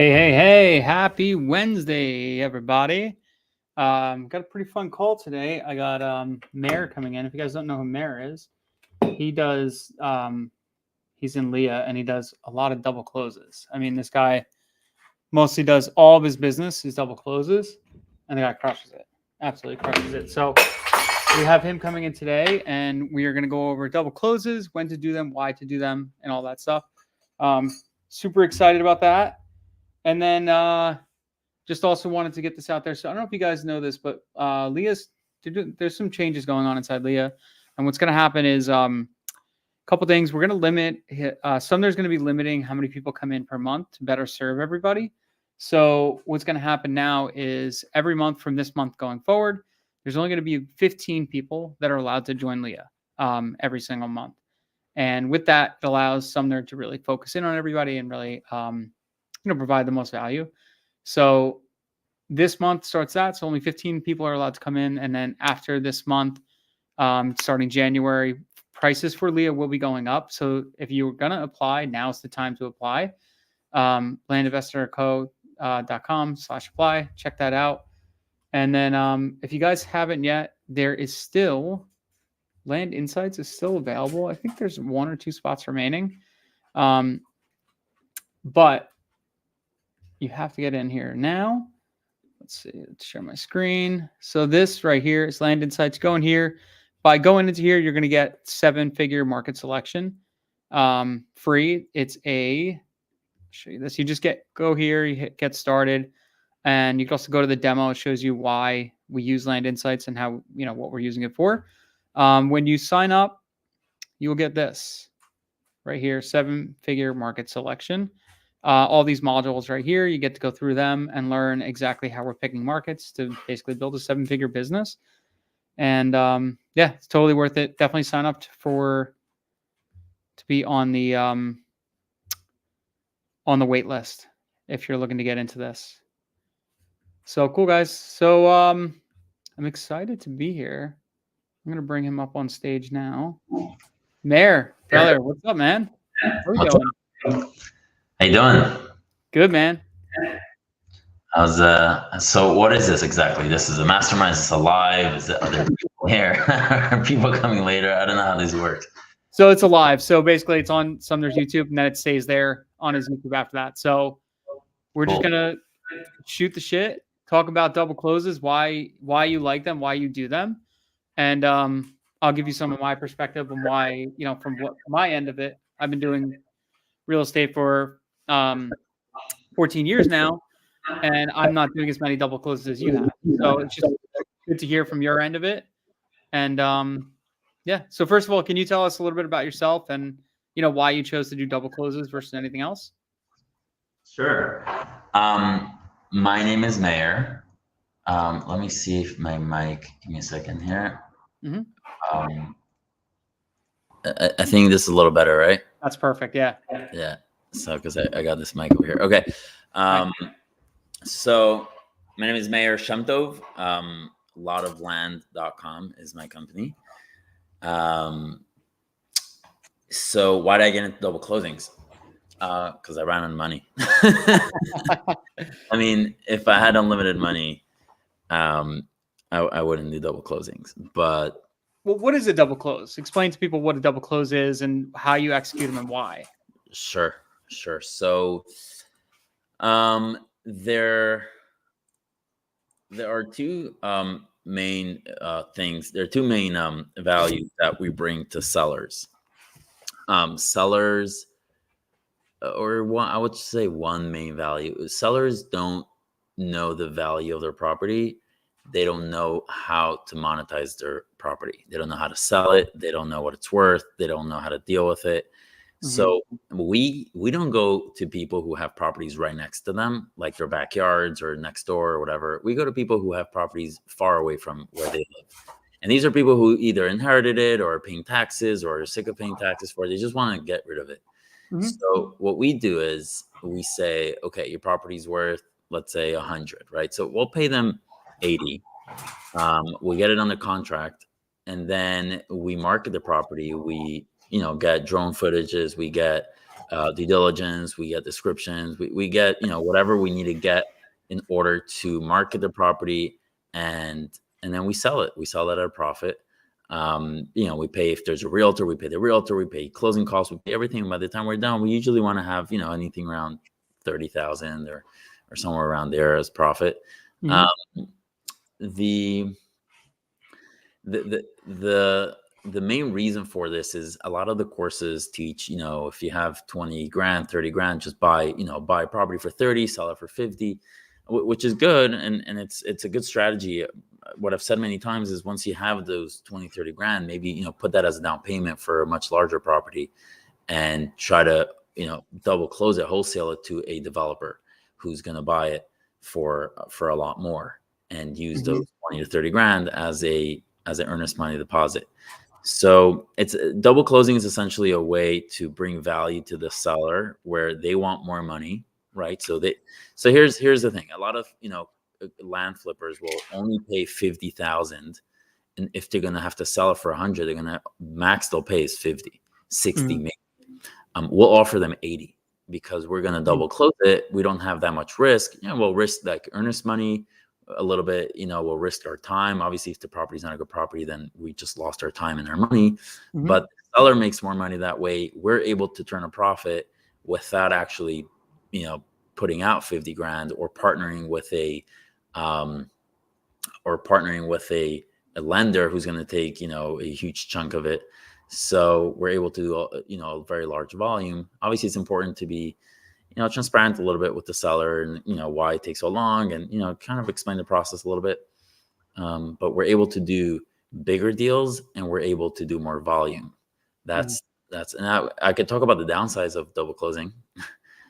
Hey, happy Wednesday, everybody. Got a pretty fun call today. I got Meir coming in. If you guys don't know who Meir is, he does he's in Leah and he does a lot of double closes. I mean, this guy mostly does all of his business is double closes, and the guy crushes it. Absolutely crushes it. So we have him coming in today, and we are going to go over double closes, when to do them, why to do them, and all that stuff. Super excited about that. And then just also wanted to get this out there. So I don't know if you guys know this, but there's some changes going on inside Leah. And what's going to happen is a couple things. We're going to limit, Sumner's going to be limiting how many people come in per month to better serve everybody. So what's going to happen now is every month from this month going forward, there's only going to be 15 people that are allowed to join Leah every single month. And with that, it allows Sumner to really focus in on everybody and really provide the most value. So this month starts that. So only 15 people are allowed to come in. And then after this month, starting January, prices for Leah will be going up. So if you're going to apply, now's the time to apply. landinvestorco.com/apply. Check that out. And then if you guys haven't yet, there is still Land Insights is still available. I think there's 1 or 2 spots remaining. But you have to get in here now. Let's see. Let's share my screen. So this right here is Land Insights. Go in here. By going into here, you're going to get 7-figure market selection free. It's I'll show you this. You just go here. You hit get started, and you can also go to the demo. It shows you why we use Land Insights and how what we're using it for. When you sign up, you will get this right here: 7-figure market selection. All these modules right here, you get to go through them and learn exactly how we're picking markets to basically build a 7-figure business. And yeah, it's totally worth it. Definitely sign up to be on the wait list if you're looking to get into this. So cool, guys. So I'm excited to be here. I'm gonna bring him up on stage now. Meir, brother, what's up, man? How are we doing? How you doing? Good, man. So what is this exactly? This is a mastermind? Is this a live? Is it other people here? Are people coming later? I don't know how this works. So it's a live. So basically it's on Sumner's YouTube and then it stays there on his YouTube after that. So we're just gonna shoot the shit, talk about double closes, why you like them, why you do them. And I'll give you some of my perspective on why, from what my end of it. I've been doing real estate for 14 years now, and I'm not doing as many double closes as you have. So it's just good to hear from your end of it. And yeah. So first of all, can you tell us a little bit about yourself and why you chose to do double closes versus anything else? Sure. My name is Meir. Let me see if my mic. Give me a second here. Mm-hmm. I think this is a little better, right? That's perfect. Yeah. Yeah. So because I got this mic over here. Okay. So my name is Meir Shemtov. Lotofland.com is my company. So why did I get into double closings? Because I ran on money. I mean, if I had unlimited money, I wouldn't do double closings. But well, what is a double close? Explain to people what a double close is and how you execute them and why. Sure. So there are 2 main things. There are 2 main values that we bring to sellers. Sellers, or one, I would say one main value. Sellers don't know the value of their property. They don't know how to monetize their property. They don't know how to sell it. They don't know what it's worth. They don't know how to deal with it. Mm-hmm. So we don't go to people who have properties right next to them, like their backyards or next door or whatever. We go to people who have properties far away from where they live. And these are people who either inherited it or are paying taxes or are sick of paying taxes for it. They just want to get rid of it. Mm-hmm. So what we do is we say, okay, your property's worth, let's say 100, right? So we'll pay them 80. We get it under contract, and then we market the property. We get drone footages. We get due diligence, we get descriptions, we get, whatever we need to get in order to market the property, and then we sell it. We sell it at a profit. We pay, if there's a realtor, we pay the realtor, we pay closing costs, we pay everything. By the time we're done, we usually want to have, anything around 30,000 or somewhere around there as profit. Mhm. The the main reason for this is a lot of the courses teach, if you have 20 grand, 30 grand, just buy a property for 30, sell it for 50, which is good. And it's a good strategy. What I've said many times is, once you have those 20, 30 grand, maybe, put that as a down payment for a much larger property, and try to, double close it, wholesale it to a developer who's going to buy it for a lot more, and use those 20 to 30 grand as an earnest money deposit. So it's double closing is essentially a way to bring value to the seller where they want more money, right? So here's the thing. A lot of, land flippers will only pay 50,000, and if they're going to have to sell it for 100, they're going to max they'll pay is 50, 60 maybe. We'll offer them 80 because we're going to double close it. We don't have that much risk. We'll risk like earnest money a little bit, we'll risk our time. Obviously, if the property's not a good property, then we just lost our time and our money. But the seller makes more money that way. We're able to turn a profit without actually, putting out 50 grand or partnering with a lender who's going to take, a huge chunk of it. So we're able to do, a very large volume. Obviously, it's important to be, transparent a little bit with the seller, and, why it takes so long, and, kind of explain the process a little bit. But we're able to do bigger deals, and we're able to do more volume. And I could talk about the downsides of double closing.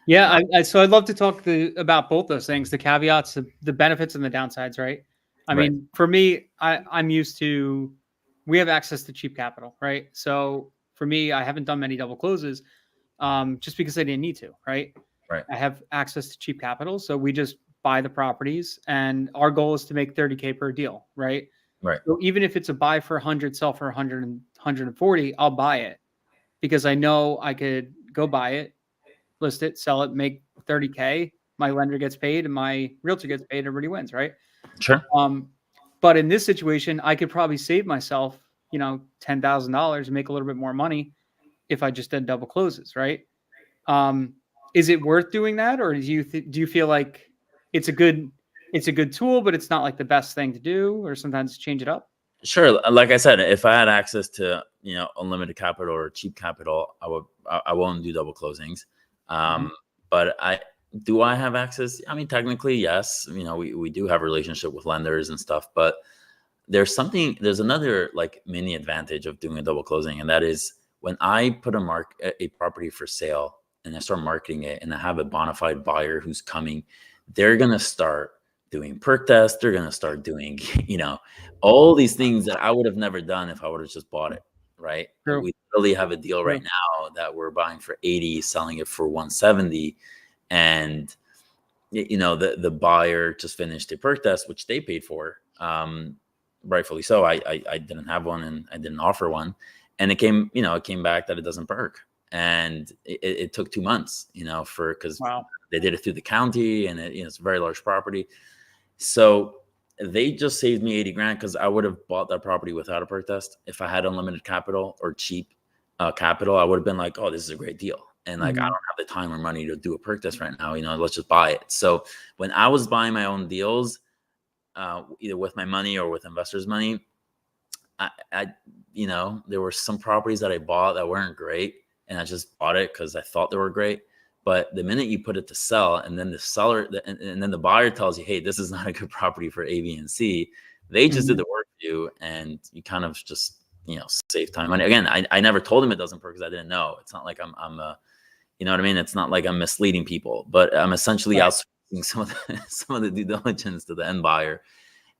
Yeah. So I'd love to talk about both those things, the caveats, the benefits and the downsides, right? I Right. mean, for me, I'm used to, we have access to cheap capital, right? So for me, I haven't done many double closes, just because I didn't need to, right? Right. I have access to cheap capital. So we just buy the properties, and our goal is to make 30K per deal, right? Right. So even if it's a buy for 100, sell for 100 and 140, I'll buy it because I know I could go buy it, list it, sell it, make 30K. My lender gets paid and my realtor gets paid. Everybody wins, right? Sure. But in this situation, I could probably save myself, $10,000 and make a little bit more money if I just did double closes, right? Is it worth doing that, or do you feel like it's a good tool, but it's not like the best thing to do, or sometimes change it up? Sure. Like I said, if I had access to, unlimited capital or cheap capital, I won't do double closings. But do I have access? I mean, technically, yes. We do have a relationship with lenders and stuff, but there's another like mini advantage of doing a double closing. And that is, when I put a property for sale and I start marketing it, and I have a bona fide buyer who's coming, they're going to start doing perk tests. They're going to start doing, all these things that I would have never done if I would have just bought it. Right. True. We really have a deal right now that we're buying for 80, selling it for 170. And, the buyer just finished a perk test, which they paid for. Rightfully so. I didn't have one, and I didn't offer one. And it came back that it doesn't perk. And it took 2 months, because they did it through the county, and it's a very large property. So they just saved me 80 grand, because I would have bought that property without a perk test. If I had unlimited capital or cheap capital, I would have been like, oh, this is a great deal. And like, I don't have the time or money to do a perk test right now, let's just buy it. So when I was buying my own deals, either with my money or with investors' money, I there were some properties that I bought that weren't great, and I just bought it because I thought they were great. But the minute you put it to sell, and then the seller, and then the buyer tells you, hey, this is not a good property for A, B, and C, they just did the work for you, and you kind of just, save time. And again, I never told them it doesn't work because I didn't know. It's not like I'm you know what I mean? It's not like I'm misleading people, but I'm essentially outsourcing some of the due diligence to the end buyer.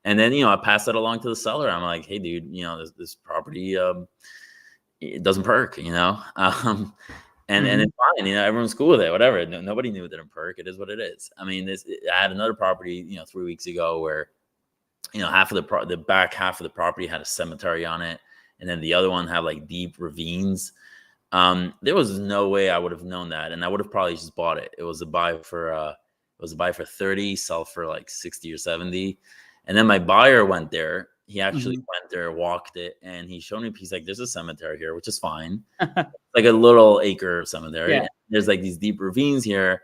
And then, I pass that along to the seller. I'm like, hey, dude, this property, it doesn't perk, and it's fine. Everyone's cool with it, whatever. Nobody knew it didn't perk. It is what it is. I mean, I had another property, 3 weeks ago where, half of the back half of the property had a cemetery on it. And then the other one had like deep ravines. There was no way I would have known that, and I would have probably just bought it. It was a buy for 30, sell for like 60 or 70. And then my buyer went there. He actually Mhm. went there, walked it, and he showed me. He's like, "There's a cemetery here, which is fine, like a little acre cemetery. Yeah. And there's like these deep ravines here.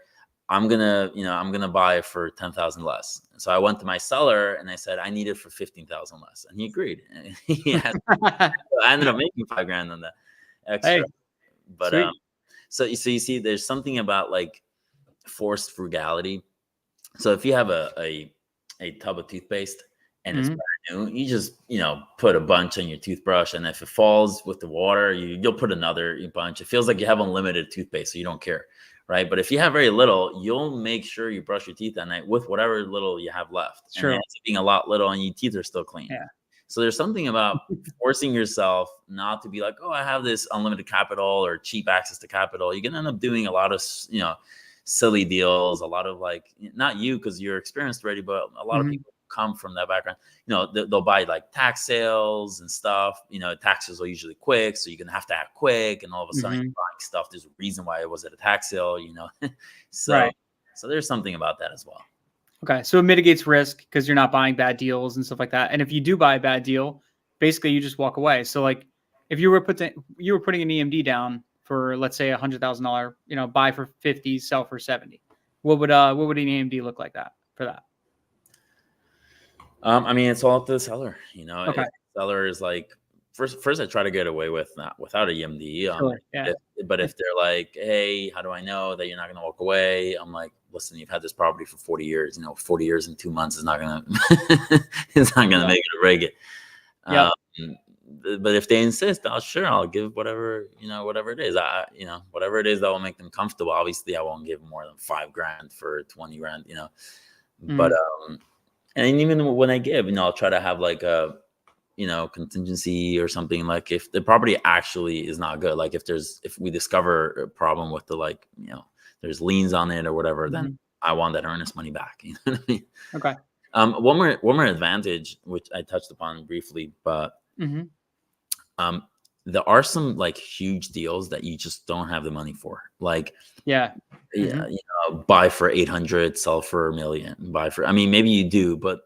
I'm gonna buy it for 10,000 less." So I went to my seller and I said, "I need it for 15,000 less," and he agreed. And I ended up making 5 grand on that extra. Hey, But sweet. so you see, there's something about like forced frugality. So if you have a tub of toothpaste and it's Mhm. brand new, you just put a bunch on your toothbrush, and if it falls with the water, you'll put another bunch. It feels like you have unlimited toothpaste, so you don't care, right? But if you have very little, you'll make sure you brush your teeth at night with whatever little you have left, It's and it true. ends up being a lot little, and your teeth are still clean. Yeah. So there's something about forcing yourself not to be like, oh, I have this unlimited capital or cheap access to capital. You're gonna end up doing a lot of silly deals, a lot of like, not you because you're experienced already, but a lot of Mhm. people come from that background. They'll buy like tax sales and stuff. Taxes are usually quick, so you're gonna have to act quick, and all of a sudden Mhm. you're buying stuff. There's a reason why it was at a tax sale. So Right. so there's something about that as well. Okay. So it mitigates risk because you're not buying bad deals and stuff like that. And if you do buy a bad deal, basically you just walk away. So like if you were putting an EMD down for let's say $100,000, buy for 50, sell for 70. What would an EMD look like that for that? I mean, it's all up to the seller. Okay. If the seller is like, first I try to get away with not without a EMD. Sure. Yeah. But if they're like, hey, how do I know that you're not going to walk away? I'm like, listen, you've had this property for 40 years. 40 years and 2 months is not going to, it's not going to Yeah. make it or break it. Um, Yep. but if they insist, I'll give whatever it is. Whatever it is that will make them comfortable. Obviously, I won't give more than 5 grand for 20 grand. But Mhm. and even when I give, I'll try to have like a contingency or something. Like if the property actually is not good, like if we discover a problem with the there's liens on it or whatever, then Mhm. I want that earnest money back. You know what I mean? Okay. One more advantage, which I touched upon briefly, but Mhm. um, there are some like huge deals that you just don't have the money for. Like, Yeah. yeah, Mhm. buy for 800, sell for 1 million. I mean, maybe you do, but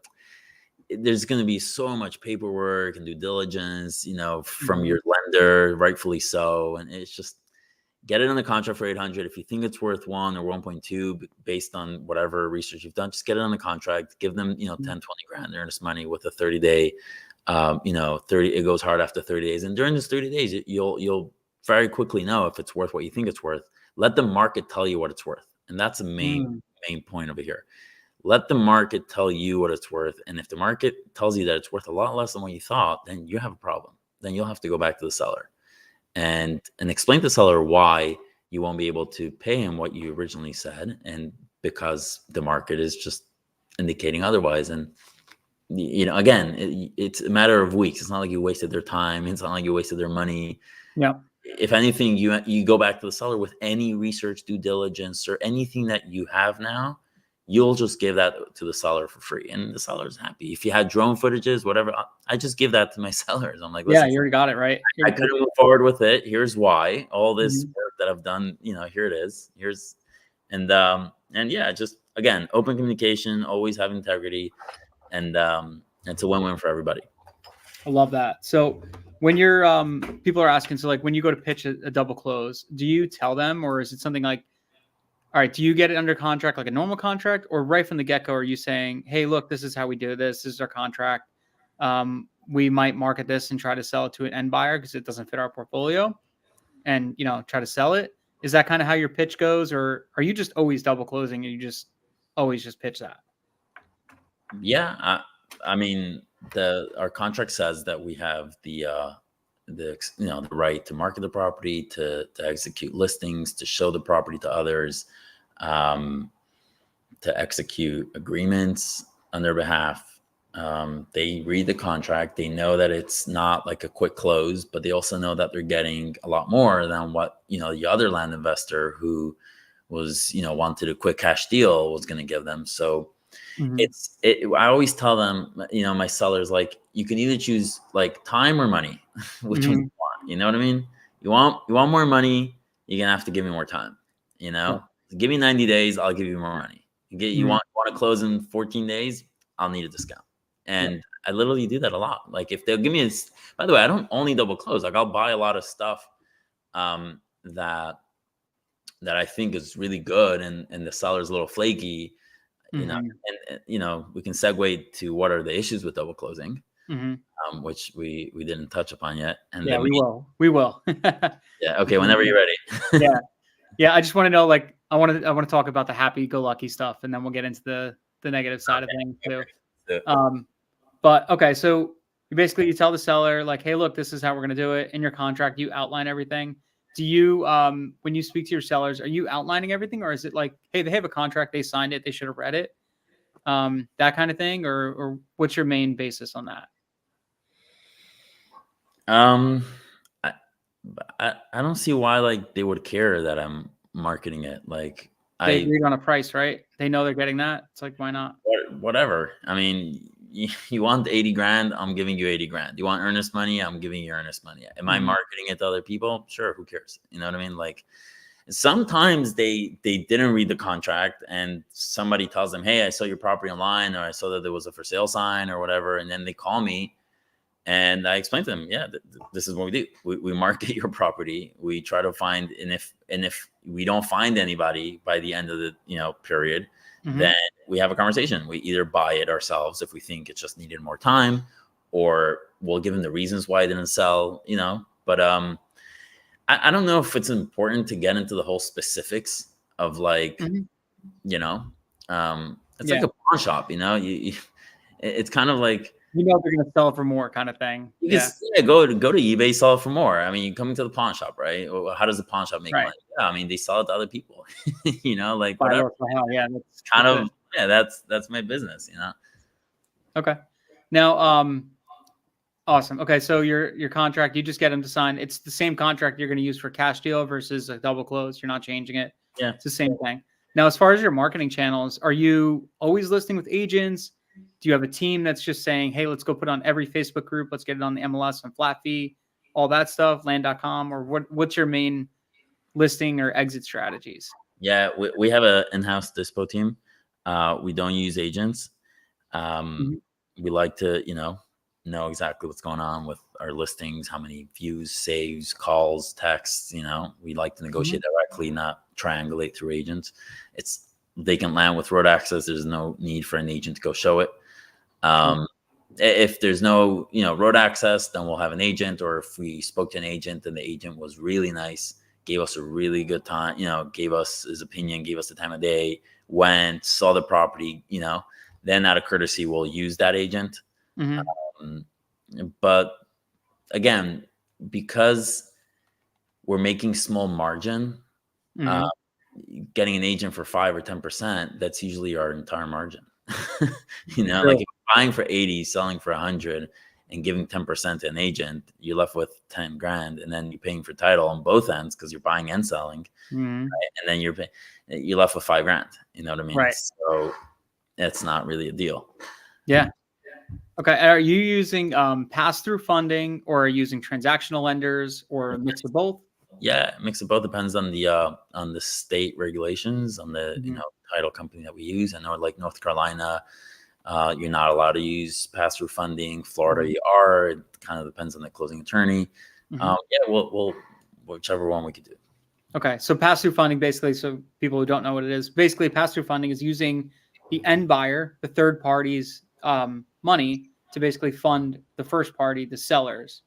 there's going to be so much paperwork and due diligence, from Mhm. your lender, rightfully so. And it's just get it on the contract for 800. If you think it's worth 1 or 1.2, based on whatever research you've done, just get it on the contract, give them, 10, Mhm. 20 grand earnest money with a 30-day, 30, it goes hard after 30 days. And during this 30 days, you'll very quickly know if it's worth what you think it's worth. Let the market tell you what it's worth. And that's the Mm. main point over here. Let the market tell you what it's worth. And if the market tells you that it's worth a lot less than what you thought, then you have a problem. Then you'll have to go back to the seller and explain to the seller why you won't be able to pay him what you originally said, and because the market is just indicating otherwise. And again, it's a matter of weeks. It's not like you wasted their time. It's not like you wasted their money. Yep. If anything, you go back to the seller with any research, due diligence, or anything that you have now, you'll just give that to the seller for free, and the seller's happy. If you had drone footages, whatever, I just give that to my sellers. I'm like, Yeah. listen, You already got it right. You I already took couldn't it. move forward with it. Here's why. All this Mhm. work that I've done, here it is. And yeah, just again, open communication, always have integrity, and it's a win-win for everybody. I love that. So when you're people are asking, so like when you go to pitch a double close, do you tell them or is it something like, all right, do you get it under contract like a normal contract, or right from the get-go are you saying, hey, look, this is how we do this. This is our contract. We might market this and try to sell it to an end buyer because it doesn't fit our portfolio and try to sell it. Is that kind of how your pitch goes, or are you just always double closing and you just always just pitch that? Yeah, I mean, the our contract says that we have the right to market the property, to execute listings, to show the property to others, um, to execute agreements on their behalf. They read the contract. They know that it's not like a quick close, but they also know that they're getting a lot more than what the other land investor who was wanted a quick cash deal was going to give them. So Mhm. I always tell them, my sellers, like, you can either choose like time or money. Which one you Mhm. want? You know what I mean? You want more money, you're gonna have to give me more time. You know, give me 90 days, I'll give you more money. You want to close in 14 days, I'll need a discount. And I literally do that a lot. Like if they'll give me by the way, I don't only double close. Like I'll buy a lot of stuff that I think is really good, and the seller's a little flaky. You know, and you know, we can segue to what are the issues with double closing, which we didn't touch upon yet. And yeah, we will. Yeah. Okay. Whenever you're ready. Yeah. I just want to know, like, I want to talk about the happy-go-lucky stuff, and then we'll get into the negative side of things too. But okay, so you tell the seller, like, hey, look, this is how we're gonna do it. In your contract, you outline everything. Do you when you speak to your sellers, are you outlining everything, or is it like, hey, they have a contract, they signed it, they should have read it, that kind of thing, or what's your main basis on that? I don't see why like they would care that I'm marketing it. Like They agreed on a price, right? They know they're getting that. It's like, why not? Whatever. I mean, you want 80 grand, I'm giving you 80 grand. You want earnest money, I'm giving you earnest money. Am I marketing it to other people? Sure, who cares? You know what I mean? Like sometimes they didn't read the contract and somebody tells them, hey, I saw your property online, or I saw that there was a for sale sign or whatever, and then they call me and I explained to them, yeah, this is what we do. We market your property. We try to find, and if we don't find anybody by the end of the period, then we have a conversation. We either buy it ourselves if we think it just needed more time, or we'll give them the reasons why it didn't sell. But I don't know if it's important to get into the whole specifics of like, it's like a pawn shop. It's kind of like. They're going to sell it for more, kind of thing. Go to eBay, sell it for more. I mean, you're coming to the pawn shop, right? How does the pawn shop make money? Yeah, I mean, they sell it to other people. Like whatever. Yeah, that's kind of that's my business. Okay. Now, awesome. Okay, so your contract, you just get them to sign. It's the same contract you're going to use for cash deal versus a double close. You're not changing it. Yeah, it's the same thing. Now, as far as your marketing channels, are you always listing with agents? Do you have a team that's just saying, hey, let's go put on every Facebook group. Let's get it on the MLS and flat fee, all that stuff, land.com, or what's your main listing or exit strategies? Yeah, we have an in-house dispo team. We don't use agents. We like to, know exactly what's going on with our listings, how many views, saves, calls, texts, we like to negotiate directly, not triangulate through agents. They can land with road access. There's no need for an agent to go show it. If there's no, road access, then we'll have an agent, or if we spoke to an agent and the agent was really nice, gave us a really good time, gave us his opinion, gave us the time of day, went, saw the property, then out of courtesy, we'll use that agent. But again, because we're making small margin, getting an agent for 5 or 10%, that's usually our entire margin. Like if you're buying for 80, selling for 100, and giving 10% to an agent, you're left with 10 grand, and then you're paying for title on both ends because you're buying and selling, right? And then you're left with 5 grand. You know what I mean? Right. So that's not really a deal. Yeah. Okay. Are you using pass-through funding, or are you using transactional lenders, or a mix of both? Yeah, mix of both. Depends on the state regulations, on the title company that we use. I know, like North Carolina, you're not allowed to use pass-through funding. Florida, you are. It kind of depends on the closing attorney. We'll whichever one we could do. Okay, so pass-through funding, basically, so people who don't know what it is, basically pass-through funding is using the end buyer, the third party's money, to basically fund the first party, the seller's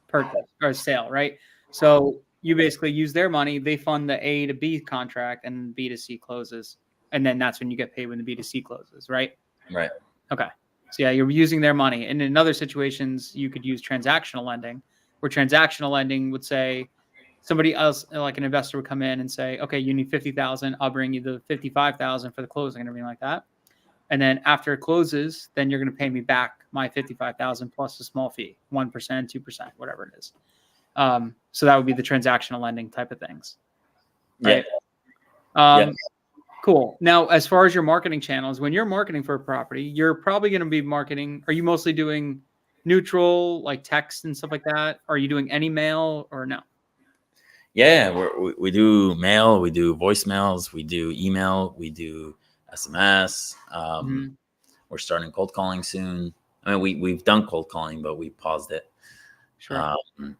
purchase or sale, right? So you basically use their money, they fund the A to B contract, and B to C closes, and then that's when you get paid when the B to C closes, right? Right. Okay. So yeah, you're using their money. And in other situations, you could use transactional lending, where transactional lending would say, somebody else, like an investor, would come in and say, okay, you need 50,000. I'll bring you the 55,000 for the closing and everything like that. And then after it closes, then you're going to pay me back my 55,000 plus a small fee, 1%, 2%, whatever it is. So that would be the transactional lending type of things. Right. Yeah. Cool. Now, as far as your marketing channels, when you're marketing for a property, you're probably going to be marketing. Are you mostly doing neutral, like text and stuff like that? Are you doing any mail or no? Yeah, we do mail, we do voicemails, we do email, we do SMS. Mhm. We're starting cold calling soon. I mean, we've done cold calling, but we paused it. Sure. Um,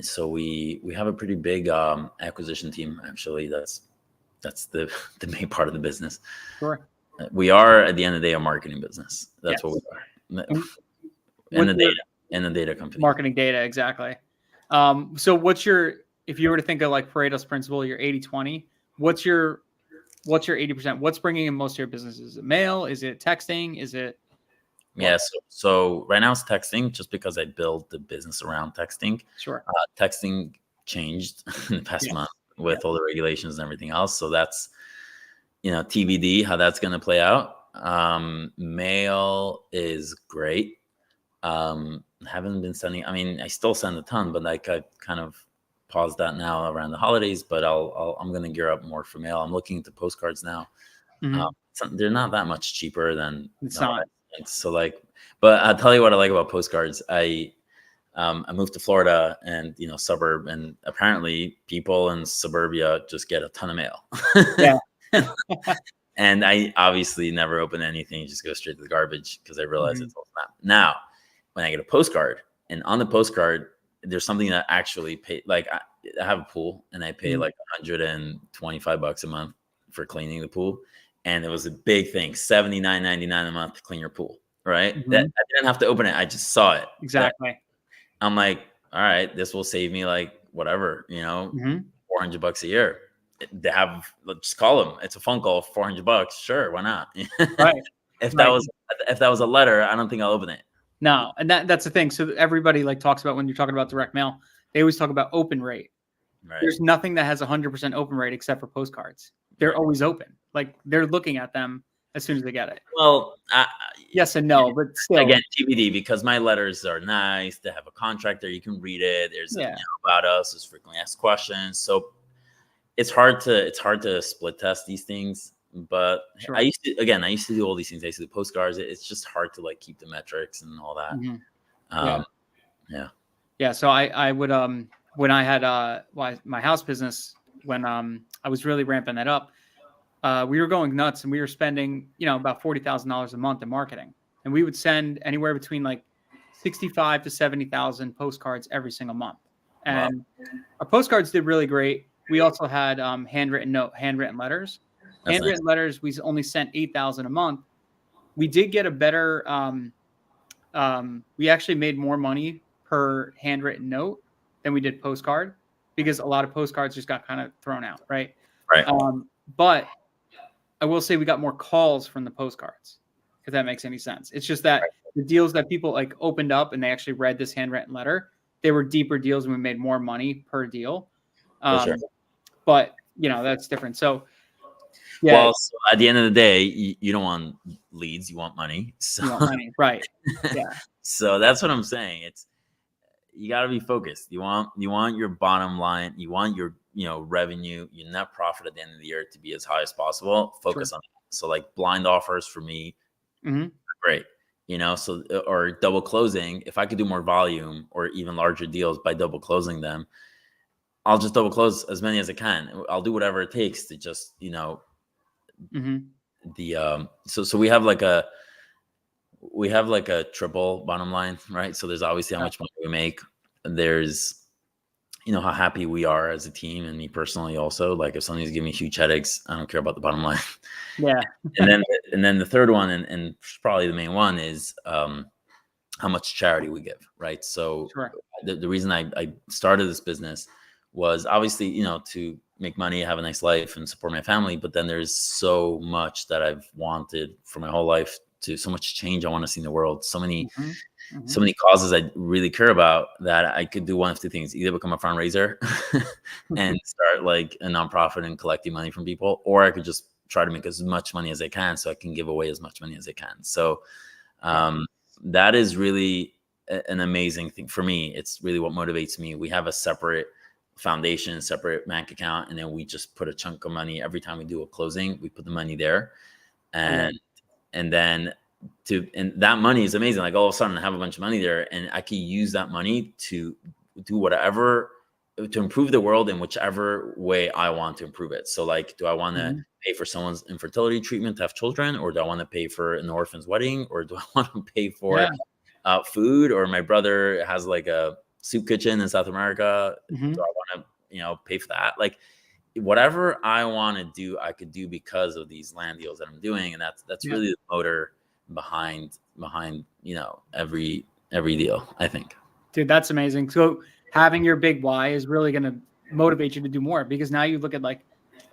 so we have a pretty big acquisition team. Actually, that's the the main part of the business. Sure. We are at the end of the day a marketing business. That's what we Yes. are. And And what's the your data and the data company. marketing data exactly? So what's your if you were to think of like Pareto's principle, your 80/20, what's your 80%? What's bringing in most of your business? Is it mail? Is it texting? Is it what? Yeah. So right now it's texting, just because I built the business around texting. Sure. Texting changed in the past month Yes. with all Yes. the regulations and everything else. So that's, TBD how that's going to play out. Mail is great. Haven't been sending. I mean, I still send a ton, but like I kind of paused that now around the holidays. But I'm going to gear up more for mail. I'm looking into postcards now. Mhm. They're not that much cheaper than It's no. not. So like, but I'll tell you what I like about postcards. I moved to Florida and suburb, and apparently people in suburbia just get a ton of mail. Yeah. And I obviously never open anything; just go straight to the garbage because I realize Mhm. it's all snap. Now, when I get a postcard, and on the postcard, there's something that actually pay. Like I have a pool, and I pay Mhm. like $125 a month for cleaning the pool, and it was a big thing, $79.99 a month to clean your pool. Right? That Mhm. I didn't have to open it; I just saw it. That Exactly. I'm like, all right, this will save me like whatever, Mhm. $400 a year. They have, let's just call them. It's a phone call, $400. Sure, why not? Right. if that Right. was if that was a letter, I don't think I'll open it. No, and that's the thing. So everybody like talks about when you're talking about direct mail, they always talk about open rate. Right, There's nothing that has 100% open rate except for postcards. They're right. always open. Like they're looking at them as soon as they get it. Well, Yes and no, but still, again, TBD, because my letters are nice. They have a contract there. You can read it. There's yeah, about us. There's frequently asked questions. So it's hard to split test these things. But sure. I used to do all these things. I used to do postcards. It's just hard to like keep the metrics and all that. Mhm. Yeah. Um, yeah. Yeah, so I would when I had my house business when I was really ramping that up, we were going nuts and we were spending, about $40,000 a month in marketing. And we would send anywhere between like 65 to 70,000 postcards every single month. Wow. And our postcards did really great. We also had handwritten letters. That's nice. Handwritten letters, we only sent 8,000 a month. We did get a better we actually made more money per handwritten note than we did postcard because a lot of postcards just got kind of thrown out, right? Right. But I will say we got more calls from the postcards, if that makes any sense. It's just that the deals that people like opened up and they actually read this handwritten letter, they were deeper deals and we made more money per deal. For sure. But that's different. So yeah, Well, so at the end of the day, you don't want leads, you want money. So, you want money, right? Yeah, so that's what I'm saying. It's you got to be focused. You want your bottom line, you want your revenue, your net profit at the end of the year to be as high as possible. sure. Focus on that. So like blind offers for me, Hmm. great. So or double closing. If I could do more volume or even larger deals by double closing them, I'll just double close as many as I can. I'll do whatever it takes to just Hmm. the so we have like a triple bottom line, right? So there's obviously how Yeah, much money we make. There's how happy we are as a team, and me personally also. Like if somebody's giving me huge headaches, I don't care about the bottom line. yeah, And then the third one, and probably the main one, is how much charity we give, right? So sure. the reason I started this business was obviously to make money, have a nice life, and support my family. But then there's so much that I've wanted for my whole life, to so much change I want to see in the world, so many Hmm. Hmm. so many causes I really care about, that I could do one of two things: either become a fundraiser and start like a nonprofit and collecting money from people, or I could just try to make as much money as I can so I can give away as much money as I can. So Yeah, um, that is really an amazing thing for me. It's really what motivates me. We have a separate foundation, separate bank account, and then we just put a chunk of money every time we do a closing. We put the money there, I love and and then and that money is amazing. Like all of a sudden I have a bunch of money there, and I can use that money to do whatever to improve the world in whichever way I want to improve it. So like, do I want to Mhm. pay for someone's infertility treatment to have children, or do I want to pay for an orphan's wedding, or do I want to pay for Yeah. food, or my brother has like a soup kitchen in South America? Do Mhm. I want to, pay for that? Like whatever I want to do, I could do because of these land deals that I'm doing, and that's Yeah. really the motor behind every deal, I think. Dude, that's amazing. So having your big why is really going to motivate you to do more, because now you look at like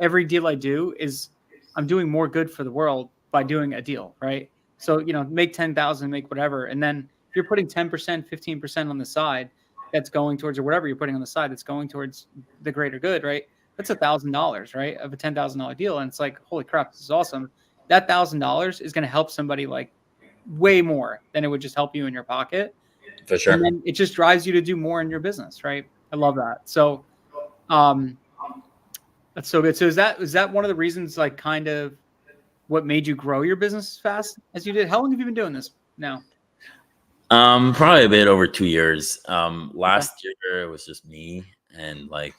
every deal I do is I'm doing more good for the world by doing a deal, right? So, make 10,000, make whatever. And then if you're putting 10%, 15% on the side, that's going towards, or whatever you're putting on the side, that's going towards the greater good, right? That's $1,000, right? Of a $10,000 deal. And it's like, holy crap, this is awesome. That $1,000 is going to help somebody like way more than it would just help you in your pocket. For And sure. then it just drives you to do more in your business, right? I love that. So, um, that's so good. So is that one of the reasons, like, kind of what made you grow your business as fast as you did? How long have you been doing this now? Probably a bit over 2 years. Okay. Last year it was just me and like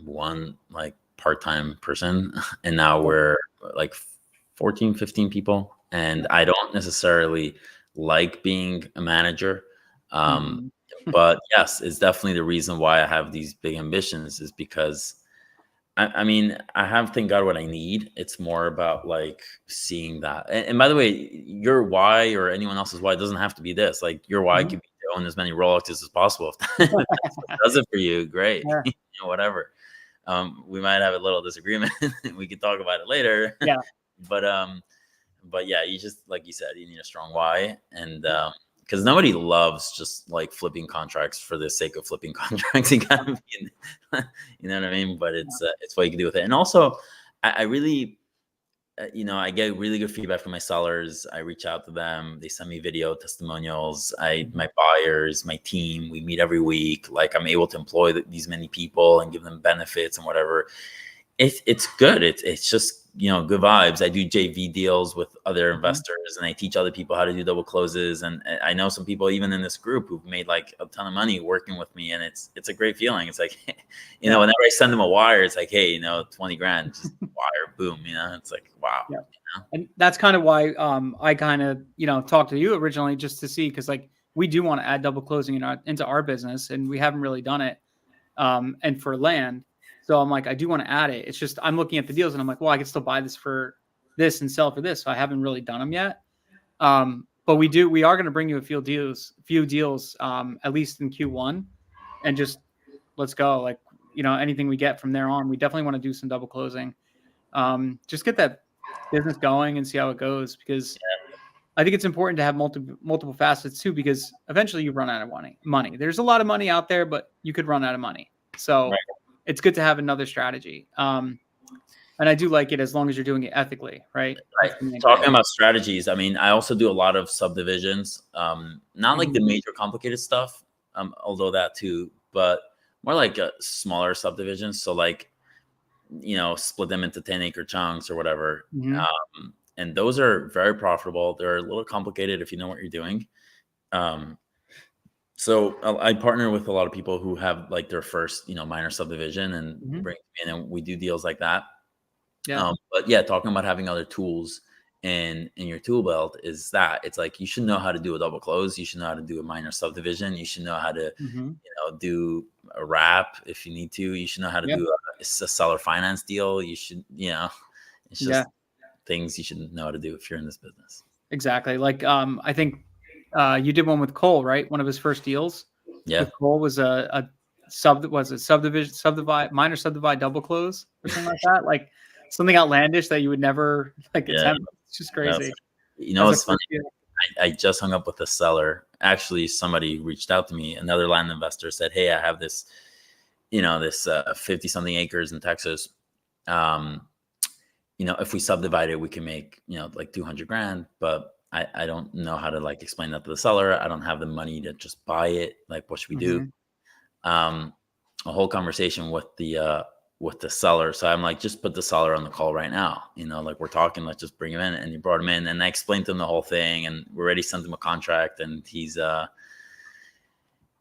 one like part-time person, and now Okay. we're like 14, 15 people. And I don't necessarily like being a manager. Um, Mhm. but yes, it's definitely the reason why I have these big ambitions is because I mean, I have, thank God, what I need. It's more about like seeing that. And by the way, your why or anyone else's why doesn't have to be this. Like your why Mhm. could be to own as many Rolexes as possible. If that's what does it for you, great. Yeah. Whatever. We might have a little disagreement. We could talk about it later. Yeah. but but yeah, you just, like you said, you need a strong why. And because nobody loves just like flipping contracts for the sake of flipping contracts. You gotta be, you know what I mean? But it's what you can do with it. And also, I really, I get really good feedback from my sellers. I reach out to them. They send me video testimonials. Mhm. My buyers, my team, we meet every week. Like I'm able to employ these many people and give them benefits and whatever. It's good. It's just, good vibes. I do JV deals with other Mhm. investors, and I teach other people how to do double closes. And I know some people even in this group who've made like a ton of money working with me, and it's a great feeling. It's like, Yeah. whenever I send them a wire, it's like, hey, 20 grand, just wire, boom. It's like, wow. Yeah. And that's kind of why I kind of, talked to you originally, just to see, because like we do want to add double closing into our business, and we haven't really done it. And for land. So I'm like, I do want to add it. It's just I'm looking at the deals and I'm like, well, I can still buy this for this and sell for this. So I haven't really done them yet. But we are going to bring you few deals, at least in Q1, and just let's go. Like, anything we get from there on, we definitely want to do some double closing. Just get that business going and see how it goes, because I think it's important to have multiple facets too, because eventually you run out of money. There's a lot of money out there, but you could run out of money. So Right. it's good to have another strategy. And I do like it as long as you're doing it ethically, right? Right. That's the main Talking thing. about strategies, I mean, I also do a lot of subdivisions. Not like Mhm. the major complicated stuff, although that too, but more like smaller subdivisions. So like, split them into 10-acre chunks or whatever. Mhm. And those are very profitable. They're a little complicated if you know what you're doing. Um, so I partner with a lot of people who have like their first, minor subdivision, and Mhm. bring me in, and we do deals like that. Yeah. But yeah, talking about having other tools in your tool belt is that it's like you should know how to do a double close. You should know how to do a minor subdivision. You should know how to, Mhm. do a wrap if you need to. You should know how to Yeah. do a seller finance deal. You should, it's Yeah. just things you should know how to do if you're in this business. Exactly. Like, I think you did one with Cole, right? One of his first deals Yeah, with Cole was a subdivide, minor subdivide double close or something like that. Like something outlandish that you would never like yeah. attempt. It's just That's, crazy. As a it's funny. first deal. I just hung up with a seller. Actually, somebody reached out to me. Another land investor said, "Hey, I have this, this 50 something acres in Texas. Um, if we subdivide it, we can make, like 200 grand, but I don't know how to like explain that to the seller. I don't have the money to just buy it. Like, what should we do?" Mhm. Um, a whole conversation with the seller. So I'm like, just put the seller on the call right now. Like we're talking, let's just bring him in. And he brought him in, and I explained to him the whole thing, and we already sent him a contract, and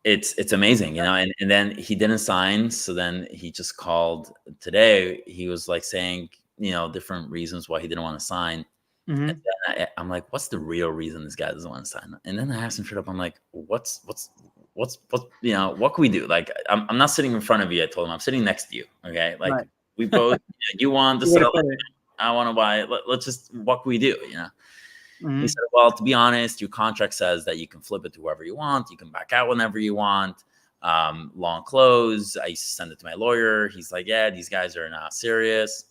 it's amazing, and then he didn't sign. So then he just called today. He was like saying, different reasons why he didn't want to sign. And Mm-hmm. then I'm like, what's the real reason this guy doesn't want to sign? And then I asked him straight up, I'm like, what can we do? Like, I'm not sitting in front of you. I told him I'm sitting next to you. Okay. Like Right. we both, you want to Good way to sell, put it. I want to buy it. Let's just, what can we do? He Mm-hmm. said, well, to be honest, your contract says that you can flip it to whoever you want. You can back out whenever you want. Long close. I used to send it to my lawyer. He's like, yeah, these guys are not serious.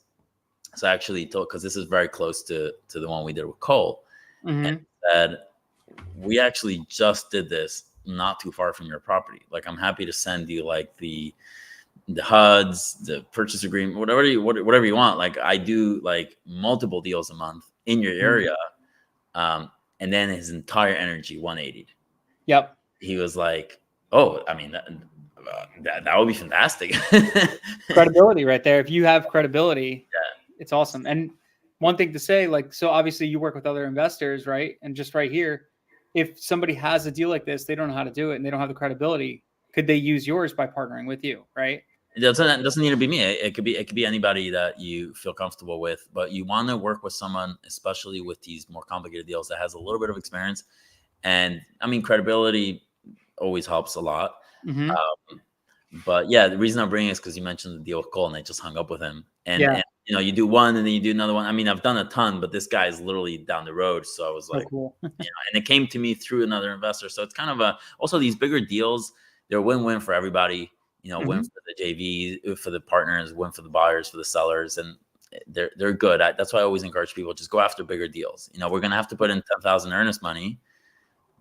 So I actually told, because this is very close to the one we did with Cole, and Mm-hmm. said, we actually just did this not too far from your property. Like, I'm happy to send you like the HUDs, the purchase agreement, whatever you want. Like, I do like multiple deals a month in your area. And then his entire energy 180'd. Yep. He was like, oh, I mean, that would be fantastic. Credibility right there. If you have credibility, Yeah. it's awesome. And one thing to say, like, so obviously you work with other investors, right? And just right here, if somebody has a deal like this, they don't know how to do it and they don't have the credibility, could they use yours by partnering with you, right? It doesn't need to be me. It could be anybody that you feel comfortable with, but you want to work with someone, especially with these more complicated deals, that has a little bit of experience. And I mean, credibility always helps a lot. Mm-hmm. But yeah, the reason I'm bringing it is because you mentioned the deal with Cole, and I just hung up with him. And, Yeah. and you do one, and then you do another one. I mean, I've done a ton, but this guy is literally down the road. So I was So like, cool. and it came to me through another investor. So it's kind of also these bigger deals, they're win-win for everybody. Win Mm-hmm. for the JV, for the partners, win for the buyers, for the sellers, and they're good. That's why I always encourage people, just go after bigger deals. We're gonna have to put in 10,000 earnest money,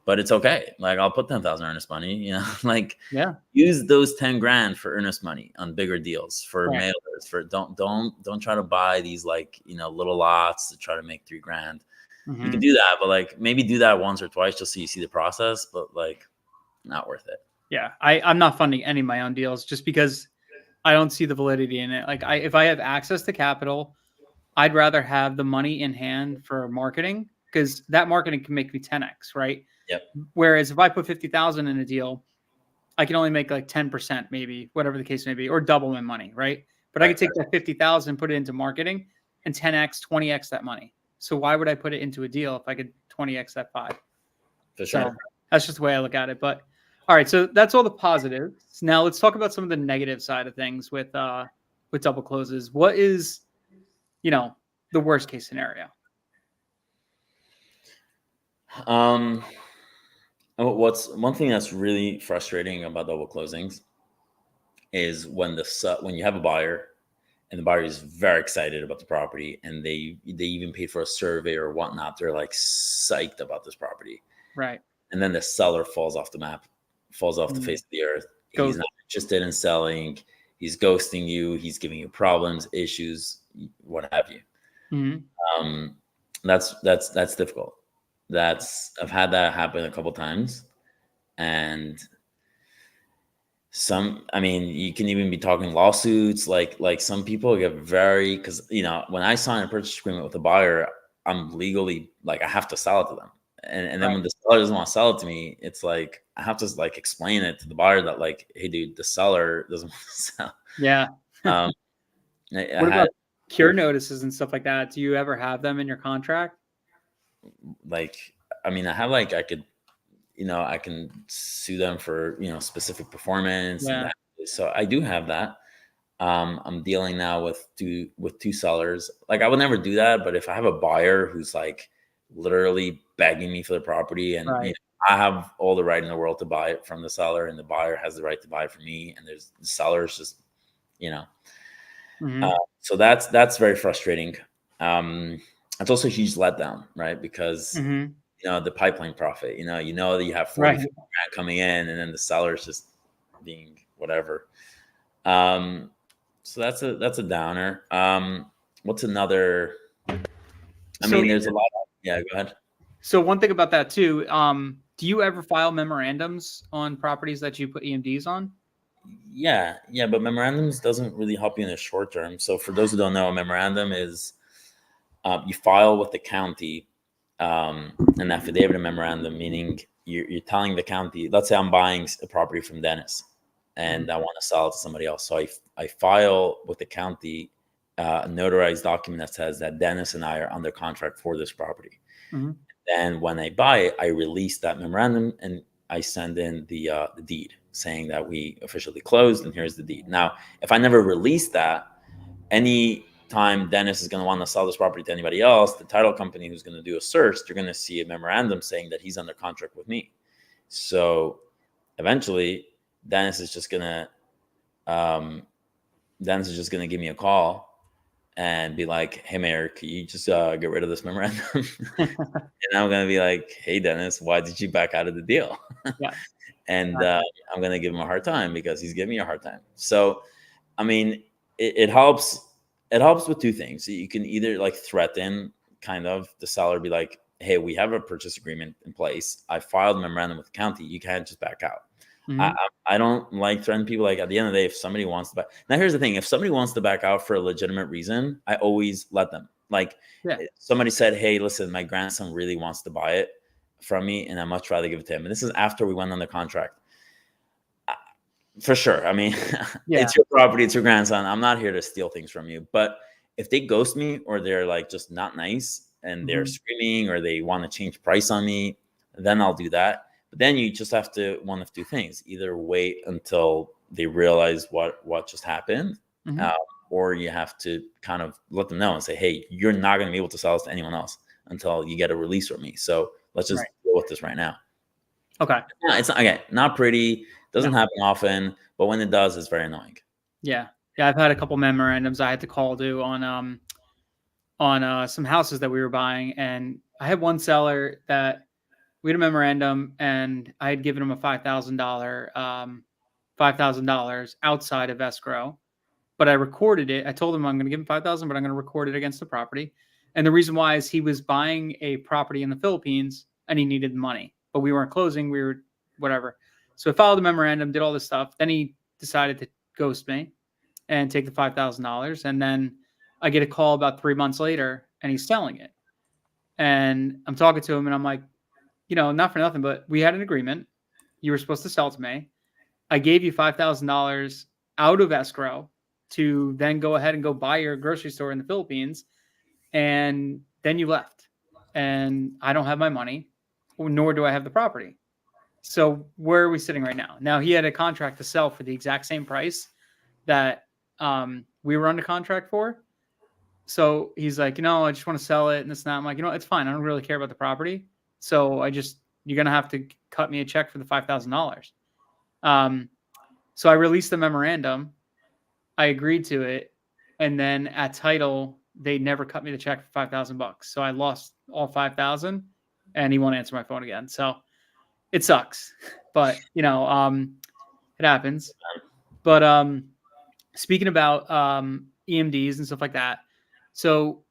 but it's okay. Like, I'll put 10,000 earnest money. Like, Yeah. use those 10 grand for earnest money on bigger deals, for Right. mailers. For don't try to buy these like little lots to try to make 3 grand. You can Mm-hmm. do that, but like maybe do that once or twice just so you see the process. But like, not worth it. Yeah. I'm not funding any of my own deals just because I don't see the validity in it. Like, if I have access to capital, I'd rather have the money in hand for marketing because that marketing can make me 10x, right? Yep. Whereas if I put 50,000 in a deal, I can only make like 10%, maybe, whatever the case may be, or double my money, right? But I could Right. take that 50,000, put it into marketing and 10x, 20x that money. So why would I put it into a deal if I could 20x that 5? For So sure. that's just the way I look at it. But all right, so that's all the positives. Now let's talk about some of the negative side of things with double closes. What is, the worst case scenario? What's one thing that's really frustrating about double closings is when when you have a buyer and the buyer is very excited about the property, and they even paid for a survey or whatnot. They're like psyched about this property, Right. and then the seller falls off the map, falls off the Mm. face of the earth. He's Ghost. not interested in selling. He's ghosting you. He's giving you problems, issues, what have you. Mhm. That's difficult. I've had that happen a couple times, and I mean, you can even be talking lawsuits. Like some people get very, because when I sign a purchase agreement with a buyer, I'm legally, like, I have to sell it to them. And then Right. when the seller doesn't want to sell it to me, it's like I have to like explain it to the buyer that, like, hey dude, the seller doesn't want to sell. Yeah. Um, I What had about cure notices and stuff like that? Do you ever have them in your contract? like, I mean, I have like, I can sue them for, specific performance and Yeah. that. So I do have that. I'm dealing now with two sellers. Like, I would never do that, but if I have a buyer who's like literally begging me for the property, and Right. I have all the right in the world to buy it from the seller, and the buyer has the right to buy it from me, and there's the sellers just, Mhm. so that's very frustrating. It's also a huge letdown, right? Because Mhm. the pipeline profit, that you have 40, Right. 50 grand coming in, and then the seller's just being whatever. So that's a downer. What's another? I So mean, there's a lot. Yeah, go ahead. so one thing about that too, do you ever file memorandums on properties that you put EMDs on? Yeah, but memorandums doesn't really help you in the short term. So for those who don't know, a memorandum is, you file with the county, an affidavit, a memorandum, meaning you're telling the county, let's say I'm buying a property from Dennis and I want to sell it to somebody else. So I file with the county a notarized document that says that Dennis and I are under contract for this property. Mm-hmm. And when I buy it, I release that memorandum and I send in the deed saying that we officially closed and here's the deed. Now, if I never release that, any time Dennis is going to want to sell this property to anybody else, the title company who's going to do a search, they're going to see a memorandum saying that he's under contract with me. So eventually, Dennis is just going to give me a call and be like, "Hey, Mayor, can you just get rid of this memorandum?" And I'm going to be like, "Hey, Dennis, why did you back out of the deal?" Yeah. And I'm going to give him a hard time because he's giving me a hard time. So, I mean, it helps. It helps with two things. You can either like threaten kind of the seller, be like, "Hey, we have a purchase agreement in place. I filed a memorandum with the county. You can't just back out." Mm-hmm. I don't like threatening people. Like at the end of the day, if somebody wants to back, now here's the thing: if somebody wants to back out for a legitimate reason, I always let them. Like somebody said, "Hey, listen, my grandson really wants to buy it from me, and I'd much rather give it to him." And this is after we went under contract. For sure. I mean, it's your property, it's your grandson. I'm not here to steal things from you. But if they ghost me or they're like just not nice and they're screaming or they want to change price on me, then I'll do that. But then you just have to one of two things: either wait until they realize what just happened, or you have to kind of let them know and say, "Hey, you're not going to be able to sell this to anyone else until you get a release from me. So let's just deal with this right now." Okay. Yeah, it's not pretty. Doesn't happen often, but when it does, it's very annoying. Yeah. I've had a couple memorandums I had to call to on some houses that we were buying, and I had one seller that we had a memorandum, and I had given him a $5,000 outside of escrow, but I recorded it. I told him I'm going to give him 5,000, but I'm going to record it against the property. And the reason why is he was buying a property in the Philippines and he needed money, but we weren't closing. We were whatever. So I filed a memorandum, did all this stuff. Then he decided to ghost me and take the $5,000. And then I get a call about 3 months later and he's selling it. And I'm talking to him and I'm like, not for nothing, but we had an agreement. You were supposed to sell to me. I gave you $5,000 out of escrow to then go ahead and go buy your grocery store in the Philippines. And then you left. And I don't have my money, nor do I have the property. So where are we sitting right now? Now, he had a contract to sell for the exact same price that we were under contract for. So he's like, I just want to sell it and this and that. I'm like, it's fine. I don't really care about the property. So you're going to have to cut me a check for the $5,000. So I released the memorandum. I agreed to it. And then at title, they never cut me the check for $5,000. So I lost all 5,000 and he won't answer my phone again. So it sucks, but it happens. But speaking about EMDs and stuff like that. So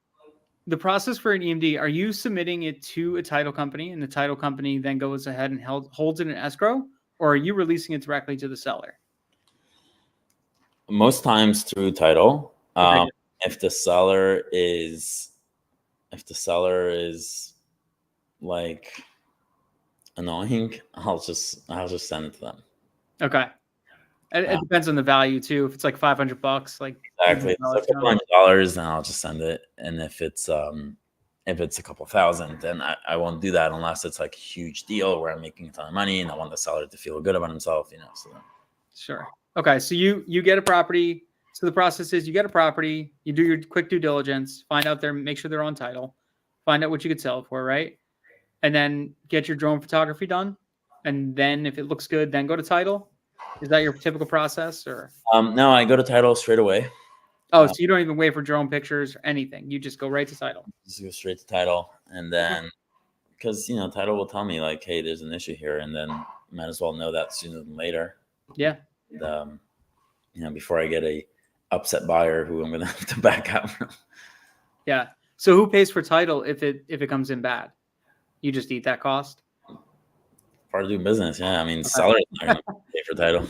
the process for an EMD, are you submitting it to a title company and the title company then goes ahead and holds it in escrow, or are you releasing it directly to the seller? Most times through title. Okay. If the seller is like annoying, I'll just send it to them. Okay. It depends on the value too. If it's like $500, like exactly, it's a couple $100, then I'll just send it. And if it's a couple thousand, then I won't do that unless it's like a huge deal where I'm making a ton of money and I want the seller to feel good about himself, So sure. Okay, so you get a property. So the process is you get a property, you do your quick due diligence, find out make sure they're on title, find out what you could sell it for, right? And then get your drone photography done. And then if it looks good, then go to title. Is that your typical process or? No, I go to title straight away. Oh, so you don't even wait for drone pictures or anything. You just go right to title. Just go straight to title. And then, because, title will tell me like, hey, there's an issue here. And then might as well know that sooner than later. Yeah. And, before I get a upset buyer who I'm going to have to back out from. Yeah. So who pays for title if it comes in bad? You just eat that cost? Part of doing business. Yeah. I mean, sellers are not going to pay for title.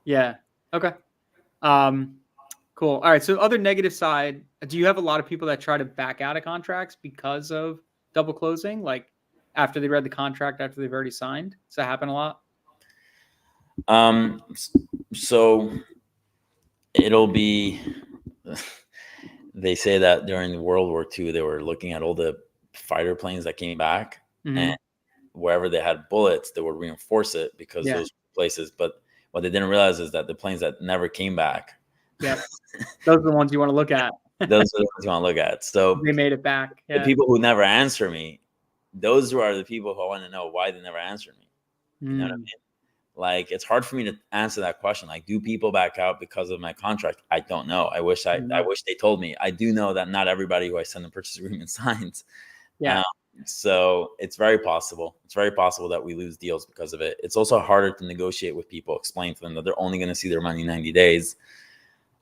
Yeah. Okay. Cool. All right. So other negative side, do you have a lot of people that try to back out of contracts because of double closing, like after they read the contract, after they've already signed? Does that happen a lot? So it'll be. They say that during World War II, they were looking at all the fighter planes that came back, Mm-hmm. and wherever they had bullets, they would reinforce it because Yeah. those places. But what they didn't realize is that the planes that never came back, Yeah. Those are the ones you want to look at. those are the ones you want to look at. So They made it back. the Yeah. people who never answer me, those are the people who I want to know why they never answer me. You know what I Mm. mean? Like, it's hard for me to answer that question. Like, do people back out because of my contract? I don't know. I wish they told me. I do know that not everybody who I send a purchase agreement signs. Yeah. So it's very possible. It's very possible that we lose deals because of it. It's also harder to negotiate with people, explain to them that they're only going to see their money 90 days.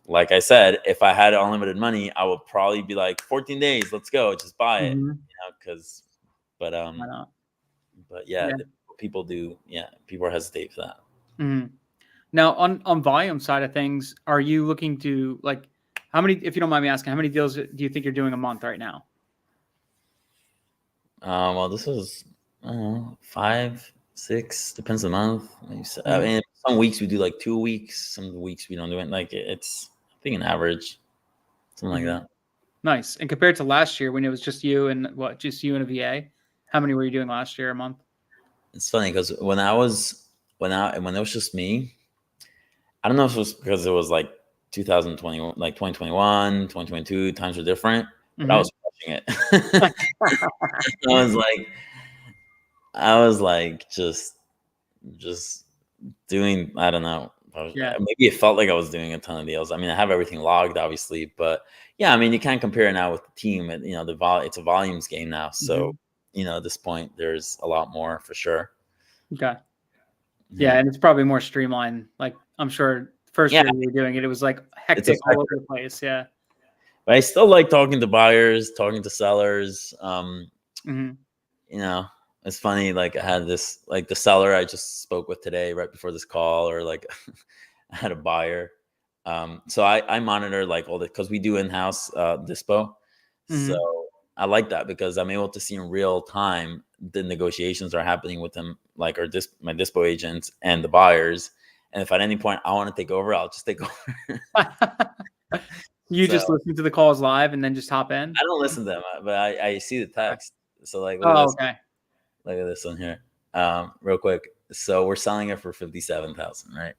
Like I said, if I had unlimited money, I would probably be like 14 days, let's go, just buy it. Mm-hmm. But Why not? yeah, Yeah. people do. Yeah, people hesitate for that. Mm-hmm. Now, on volume side of things, are you looking to like how many? If you don't mind me asking, how many deals do you think you're doing a month right now? Well, this is, I don't know, 5, 6, depends on the month. I Mm-hmm. mean, some weeks we do like 2 weeks, some weeks we don't do it. Like, it's, I think, an average, something like that. Nice. And compared to last year when it was just you and a VA, how many were you doing last year a month? It's funny because when it was just me, I don't know if it was because it was like 2020, like 2021, 2022, times were different, but I was crushing it. I was like just doing, I don't know. Yeah. Maybe it felt like I was doing a ton of deals. I mean, I have everything logged, obviously, but yeah, I mean, you can't compare it now with the team. And it's a volumes game now, so at this point, there's a lot more for sure. Okay. Yeah, and it's probably more streamlined. Like I'm sure first year you were doing it, it was like hectic all over the place. Yeah. But I still like talking to buyers, talking to sellers. It's funny. Like, I had this, like, the seller I just spoke with today, right before this call, or like I had a buyer. So I monitor like all the, because we do in-house dispo. So I like that because I'm able to see in real time the negotiations are happening with them, like my dispo agents and the buyers. And if at any point I want to take over, I'll just take over. You just listen to the calls live and then just hop in? I don't listen to them, but I see the text. So like, okay. Look at this one here, real quick. So we're selling it for 57,000, right?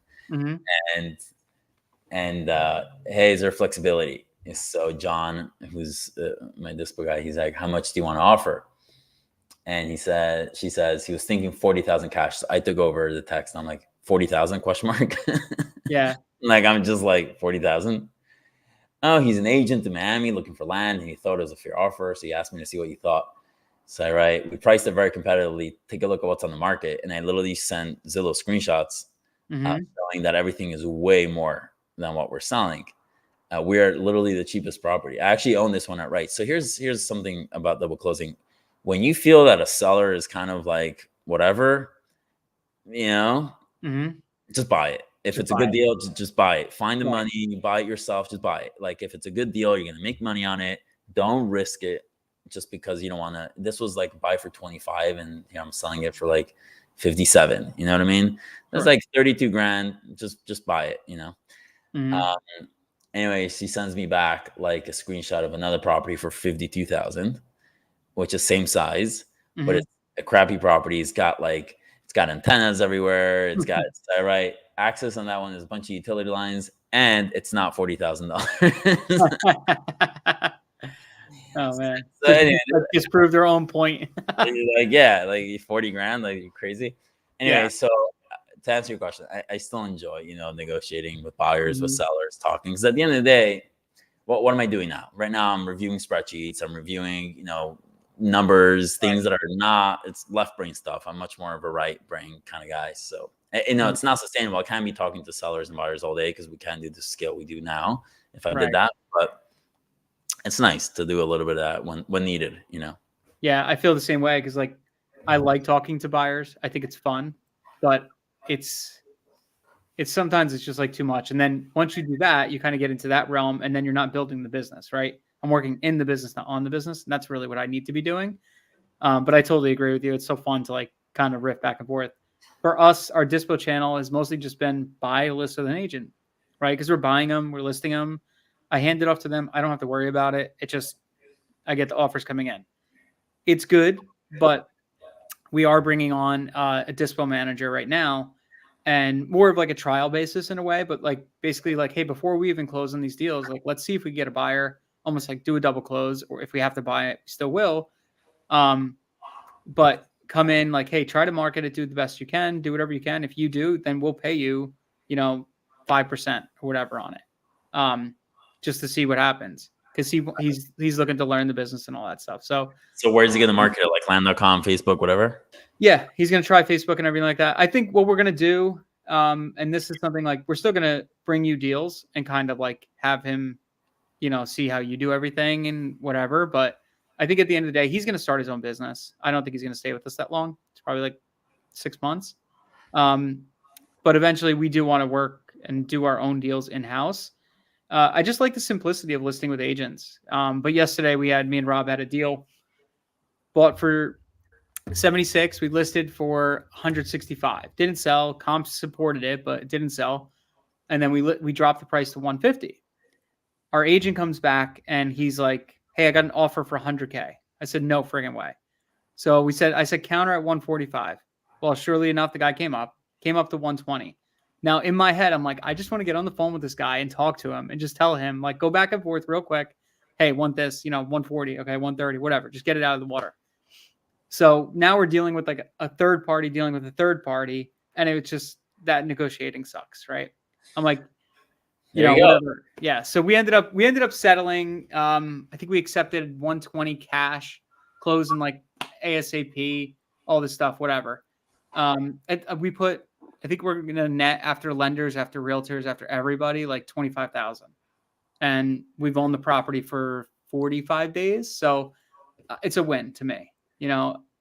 And hey, is there flexibility? So John, who's my dispo guy, he's like, how much do you want to offer? And she says he was thinking 40,000 cash. So I took over the text. And I'm like, 40,000 question mark. Yeah. Like, I'm just like 40,000. Oh, he's an agent in Miami looking for land, and he thought it was a fair offer. So he asked me to see what you thought. So, right, we priced it very competitively. Take a look at what's on the market. And I literally sent Zillow screenshots showing that everything is way more than what we're selling. We're literally the cheapest property. I actually own this one outright. So here's something about double closing. When you feel that a seller is kind of like whatever, just buy it. If it's a good deal, just buy it. Find the money, buy it yourself, just buy it. Like, if it's a good deal, you're going to make money on it. Don't risk it just because you don't want to. This was like buy for 25 and I'm selling it for like 57. You know what I mean? That's like 32 grand. Just buy it, Anyway, she sends me back like a screenshot of another property for 52,000, which is same size, but it's a crappy property. It's got antennas everywhere. It's got right access on that one. There's a bunch of utility lines, and it's not $40,000. Oh man! So anyway, just prove their own point. like 40 grand, like, you're crazy. Anyway, so to answer your question, I still enjoy negotiating with buyers, with sellers, talking. Because at the end of the day, what am I doing now? Right now, I'm reviewing spreadsheets. I'm reviewing numbers, things that are not. It's left brain stuff. I'm much more of a right brain kind of guy. So it's not sustainable. I can't be talking to sellers and buyers all day because we can't do the scale we do now. If I did that, but it's nice to do a little bit of that when needed, Yeah, I feel the same way because like I like talking to buyers. I think it's fun, but it's sometimes it's just like too much. And then once you do that, you kind of get into that realm, and then you're not building the business, right? I'm working in the business, not on the business, and that's really what I need to be doing. But I totally agree with you. It's so fun to like kind of riff back and forth. For us, our dispo channel has mostly just been buy a list with an agent, right? Because we're buying them, we're listing them. I hand it off to them. I don't have to worry about it. It just, I get the offers coming in. It's good, but we are bringing on a dispo manager right now, and more of like a trial basis in a way, but like basically like, hey, before we even close on these deals, like let's see if we get a buyer, almost like do a double close, or if we have to buy it, we still will. But come in like, hey, try to market it, do the best you can, do whatever you can. If you do, then we'll pay you, 5% or whatever on it, just to see what happens, because he's looking to learn the business and all that stuff. So where's he going to market it? Like land.com, Facebook, whatever? yeah, he's going to try Facebook and everything like that. I think what we're going to do, and this is something like, we're still going to bring you deals and kind of like have him, see how you do everything and whatever. But I think at the end of the day, he's going to start his own business. I don't think he's going to stay with us that long. It's probably like 6 months. But eventually we do want to work and do our own deals in-house. I just like the simplicity of listing with agents. But yesterday me and Rob had a deal bought for 76. We listed for 165. Didn't sell. Comps supported it, but it didn't sell. And then we dropped the price to 150. Our agent comes back and he's like, hey, I got an offer for 100K. I said, no friggin' way. So I said, counter at 145. Well, surely enough, the guy came up to 120. Now in my head, I'm like, I just want to get on the phone with this guy and talk to him and just tell him, like, go back and forth real quick. Hey, want this, 140. Okay. 130, whatever. Just get it out of the water. So now we're dealing with like a third party dealing with a third party. And it's just that negotiating sucks. Right. I'm like, whatever. Yeah. So we ended up settling. I think we accepted 120 cash, closing like ASAP, all this stuff, whatever. I think we're gonna net after lenders, after realtors, after everybody, like 25,000, and we've owned the property for 45 days. So it's a win to me.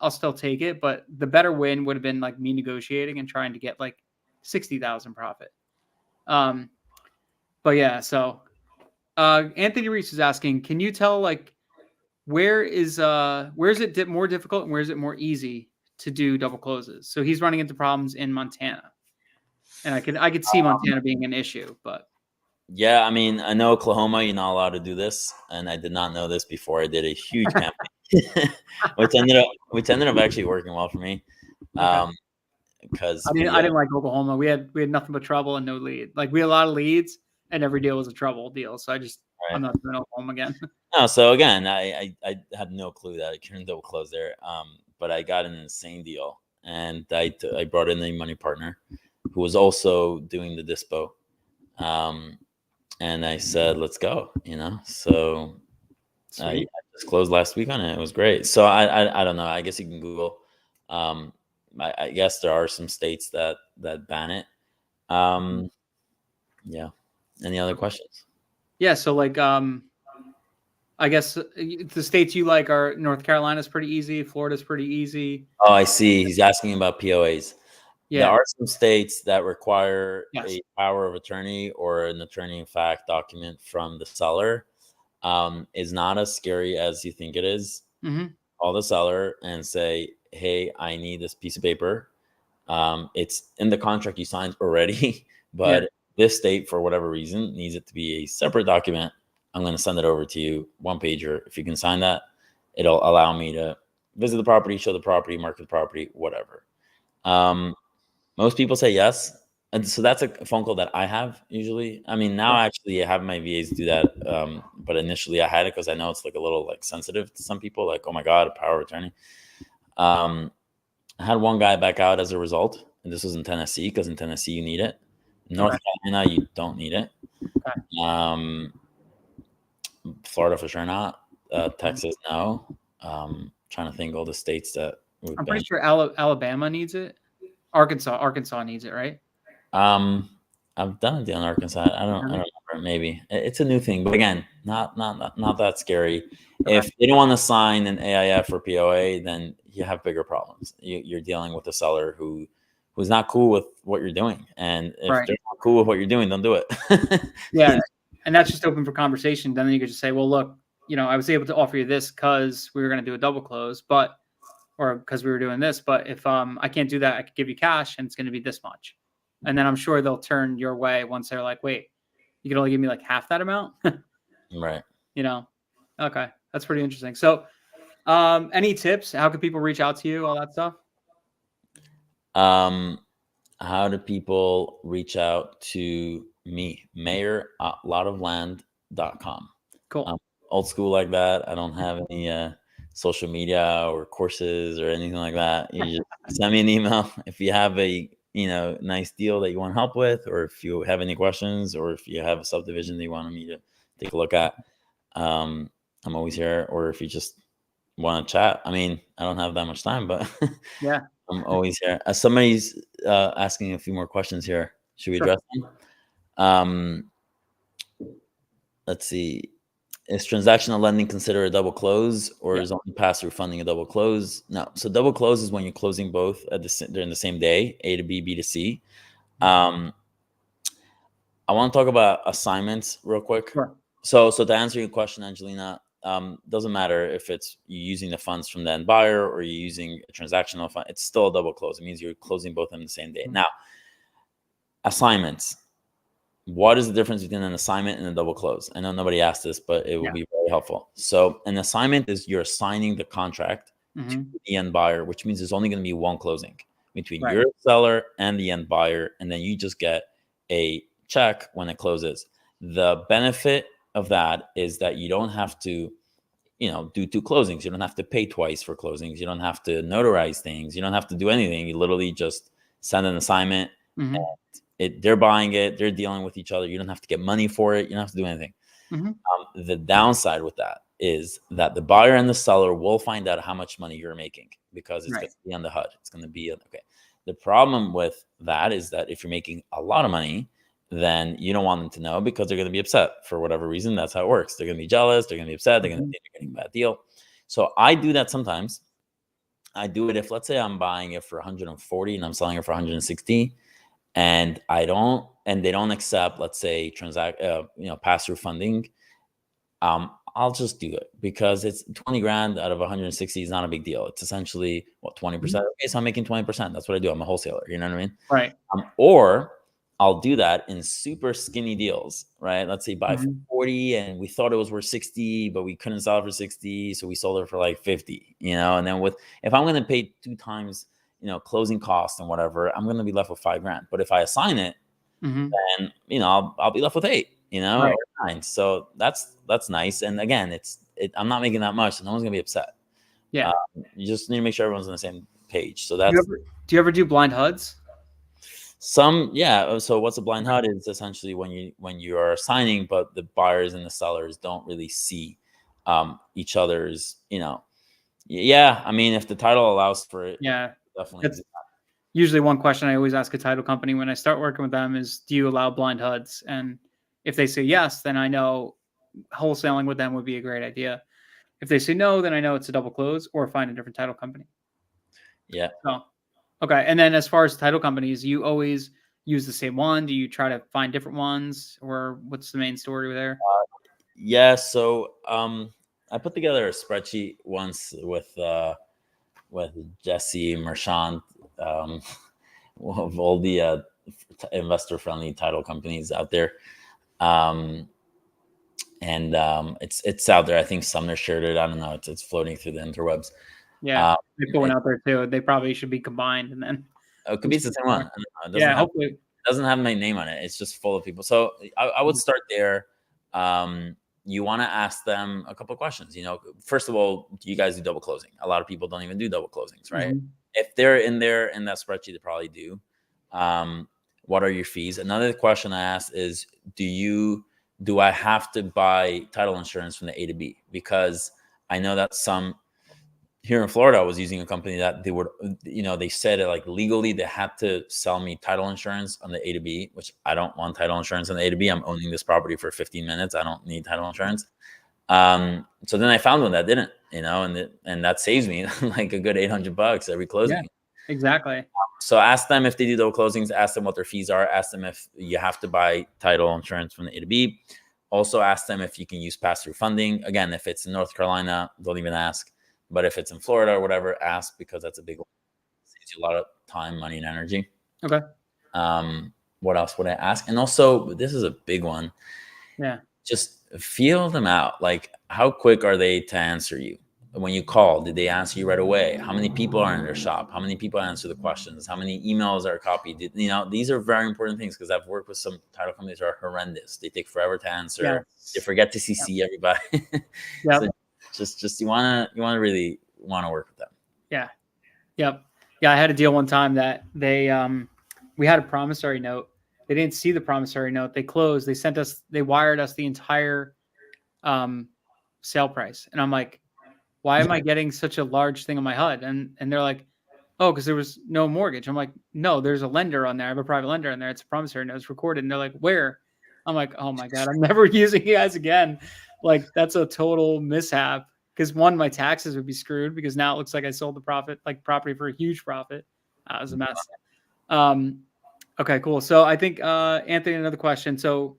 I'll still take it, but the better win would have been like me negotiating and trying to get like 60,000 profit. But yeah, so Anthony Reese is asking, can you tell like where is it more difficult and where is it more easy to do double closes? So he's running into problems in Montana, and I could see Montana being an issue, but yeah, I mean, I know Oklahoma, you're not allowed to do this, and I did not know this before I did a huge campaign, which ended up actually working well for me. okay. Because I didn't like Oklahoma. We had nothing but trouble and no lead. Like we had a lot of leads, and every deal was a trouble deal. So I'm not doing Oklahoma again. No, so again, I had no clue that I couldn't double close there. But I got an insane deal, and I brought in a money partner who was also doing the dispo, and I said, let's go. So I just closed last week on it. It was great. So I don't know. I guess you can Google. I guess there are some states that ban it. Yeah. Any other questions? Yeah. So like, I guess the states you like are North Carolina's pretty easy. Florida's pretty easy. Oh, I see. He's asking about POAs. Yeah. There are some states that require Yes. a power of attorney or an attorney in fact document from the seller. Is not as scary as you think it is. Mm-hmm. Call the seller and say, hey, I need this piece of paper. It's in the contract you signed already, but this state, for whatever reason, needs it to be a separate document. I'm going to send it over to you, one pager. If you can sign that, it'll allow me to visit the property, show the property, market the property, whatever. Most people say yes. And so that's a phone call that I have usually. I mean, now actually I have my VAs do that. But initially I had it because I know it's like a little like sensitive to some people, like, oh my God, a power of attorney. I had one guy back out as a result, and this was in Tennessee, because in Tennessee you need it. North Carolina, you don't need it. Okay. Florida for sure not. Texas, no. Trying to think all the states that we've I'm pretty sure Alabama needs it. Arkansas needs it, right? I've done a deal in Arkansas. I don't remember. Maybe it's a new thing, but again, not that scary. Okay. If they don't want to sign an AIF or POA, then you have bigger problems. You're dealing with a seller who's not cool with what you're doing, and if they're not cool with what you're doing, don't do it. Yeah, and that's just open for conversation. Then you could just say, well, look, I was able to offer you this because we were going to do a double close, but or because we were doing this, but if I can't do that, I could give you cash and it's going to be this much. And then I'm sure they'll turn your way once they're like, wait, you can only give me like half that amount. Right. Okay, that's pretty interesting. So any tips? How can people reach out to you? All that stuff. How do people reach out to me? Mayor at lotofland.com. Cool. I'm old school like that. I don't have any social media or courses or anything like that. You just send me an email if you have a nice deal that you want help with, or if you have any questions, or if you have a subdivision that you want me to take a look at. I'm always here. Or if you just want to chat. I mean, I don't have that much time, but Yeah. I'm always here. Somebody's asking a few more questions here. Should we Sure. address them? Let's see. Is transactional lending considered a double close, or is only pass-through funding a double close? No. So double close is when you're closing both during the same day, A to B, B to C. I want to talk about assignments real quick. Sure. So to answer your question, Angelina, doesn't matter if it's you using the funds from the end buyer or you're using a transactional fund. It's still a double close. It means you're closing both of them the same day. Now, assignments. What is the difference between an assignment and a double close? I know nobody asked this, but it will be very helpful. So an assignment is you're assigning the contract to the end buyer, which means there's only going to be one closing between your seller and the end buyer, and then you just get a check when it closes. The benefit of that is that you don't have to do two closings. You don't have to pay twice for closings. You don't have to notarize things. You don't have to do anything. You literally just send an assignment and they're buying it. They're dealing with each other. You don't have to get money for it. You don't have to do anything. The downside with that is that the buyer and the seller will find out how much money you're making, because it's going to be on the HUD. It's going to be okay. The problem with that is that if you're making a lot of money, then you don't want them to know, because they're going to be upset for whatever reason. That's how it works. They're going to be jealous. They're going to be upset. They're going to think you're getting a bad deal. So I do that sometimes. I do it if, let's say, I'm buying it for 140 and I'm selling it for 160, and they don't accept, let's say, pass-through funding. I'll just do it, because it's 20 grand out of 160 is not a big deal. It's essentially 20%. Okay, so I'm making 20%. That's what I do. I'm a wholesaler. You know what I mean? Right. Or I'll do that in super skinny deals, right? Let's say buy for 40 and we thought it was worth 60, but we couldn't sell it for 60. So we sold it for like 50, and then if I'm going to pay 2 times, closing costs and whatever, I'm going to be left with 5 grand. But if I assign it, then, I'll be left with 8, or 9. So that's nice. And again, I'm not making that much, so no one's going to be upset. Yeah. You just need to make sure everyone's on the same page. So do you ever do blind HUDs? So what's a blind HUD is essentially when you are assigning, but the buyers and the sellers don't really see each other's, I mean, if the title allows for it, definitely. That's usually one question I always ask a title company when I start working with them is, do you allow blind HUDs? And if they say yes, then I know wholesaling with them would be a great idea. If they say no, then I know it's a double close, or find a different title company. Yeah. So, okay. And then as far as title companies, you always use the same one? Do you try to find different ones, or what's the main story there? So I put together a spreadsheet once with Jesse Marchand, of all the investor-friendly title companies out there. It's out there. I think Sumner shared it. I don't know. It's floating through the interwebs. Yeah, they put one out there too. They probably should be combined, and then it could be the same one. Hopefully it doesn't have my name on it. It's just full of people. So I would start there. You want to ask them a couple of questions. First of all, do you guys do double closing? A lot of people don't even do double closings, right? If they're in that spreadsheet, they probably do. What are your fees? Another question I asked is, do I have to buy title insurance from the A to B? Because I know that some here in Florida, I was using a company that they would, they said it like legally they had to sell me title insurance on the A to B, which I don't want title insurance on the A to B. I'm owning this property for 15 minutes. I don't need title insurance. So then I found one that didn't, and that saves me like a good $800 every closing. Yeah, exactly. So ask them if they do those closings, ask them what their fees are, ask them if you have to buy title insurance from the A to B. Also ask them if you can use pass-through funding. Again, if it's in North Carolina, don't even ask. But if it's in Florida or whatever, ask, because that's a big one. It saves you a lot of time, money, and energy. Okay. What else would I ask? And also, this is a big one. Yeah. Just feel them out. Like, how quick are they to answer you? When you call, did they answer you right away? How many people are in their shop? How many people answer the questions? How many emails are copied? These are very important things, because I've worked with some title companies that are horrendous. They take forever to answer. Yes. They forget to CC everybody. Yep. So just you wanna really wanna work with them. Yeah. Yep. Yeah, I had a deal one time that they we had a promissory note. They didn't see the promissory note. They closed. They wired us the entire sale price. And I'm like, why am I getting such a large thing on my HUD? And they're like, oh, because there was no mortgage. I'm like, no, there's a lender on there. I have a private lender on there. It's a promissory note. It's recorded. And they're like, where? I'm like, oh my God, I'm never using you guys again. Like, that's a total mishap. Because one, my taxes would be screwed, because now it looks like I sold the property for a huge profit. It was a mess. Okay, cool. So I think Anthony, another question. So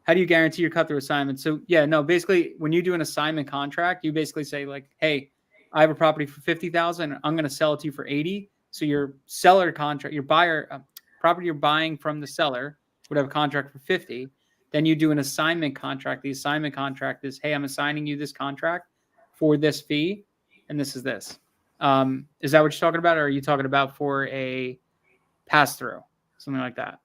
how do you guarantee your cut through assignment? So yeah, no, basically when you do an assignment contract, you basically say like, hey, I have a property for 50,000. I'm going to sell it to you for 80. So your seller contract, your buyer property you're buying from the seller would have a contract for 50. Then you do an assignment contract. The assignment contract is, hey, I'm assigning you this contract for this fee, and this is this. Is that what you're talking about, or are you talking about for a pass through, something like that?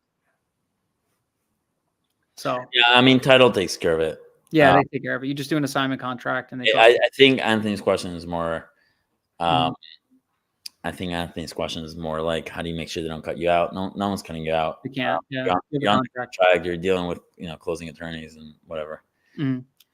So Yeah, I mean, title takes care of it. yeah, they take care of it. You just do an assignment contract, and they. I think Anthony's question is more. I think Anthony's question is more like, how do you make sure they don't cut you out? No one's cutting you out. You can't. Yeah, you're on the contract. You're dealing with closing attorneys and whatever.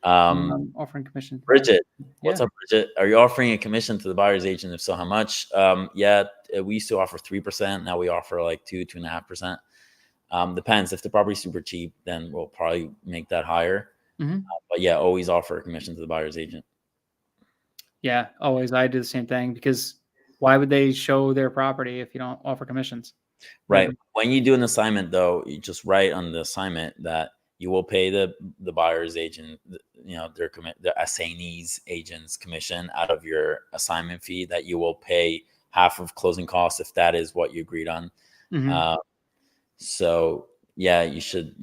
Offering commission. Bridget, what's up, Bridget? Are you offering a commission to the buyer's agent? If so, how much? Yeah, we used to offer 3%. Now we offer like 2.5%. Depends. If the property's super cheap, then we'll probably make that higher. But yeah, always offer a commission to the buyer's agent. Yeah, always. I do the same thing, because why would they show their property if you don't offer commissions? Right. When you do an assignment, though, you just write on the assignment that you will pay the buyer's agent, their assignee's agent's commission out of your assignment fee, that you will pay half of closing costs if that is what you agreed on. So yeah, you should.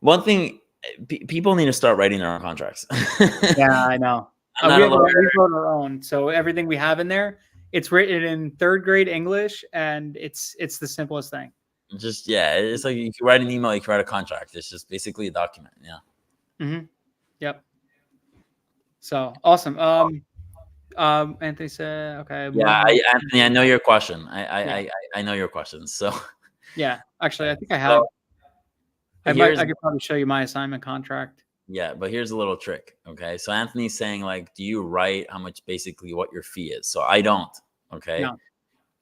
One thing, people need to start writing their own contracts. Yeah, I know. We wrote our own, so everything we have in there, it's written in 3rd grade English, and it's the simplest thing. Just it's like you can write an email, you can write a contract. It's just basically a document. Yeah. Yep. So awesome. Anthony said, okay. Yeah, Anthony, I know your question. I know your questions. So yeah, actually, I think I have. I could probably show you my assignment contract. Yeah, but here's a little trick. Okay, so Anthony's saying, like, do you write how much, basically what your fee is? So I don't. Okay, no.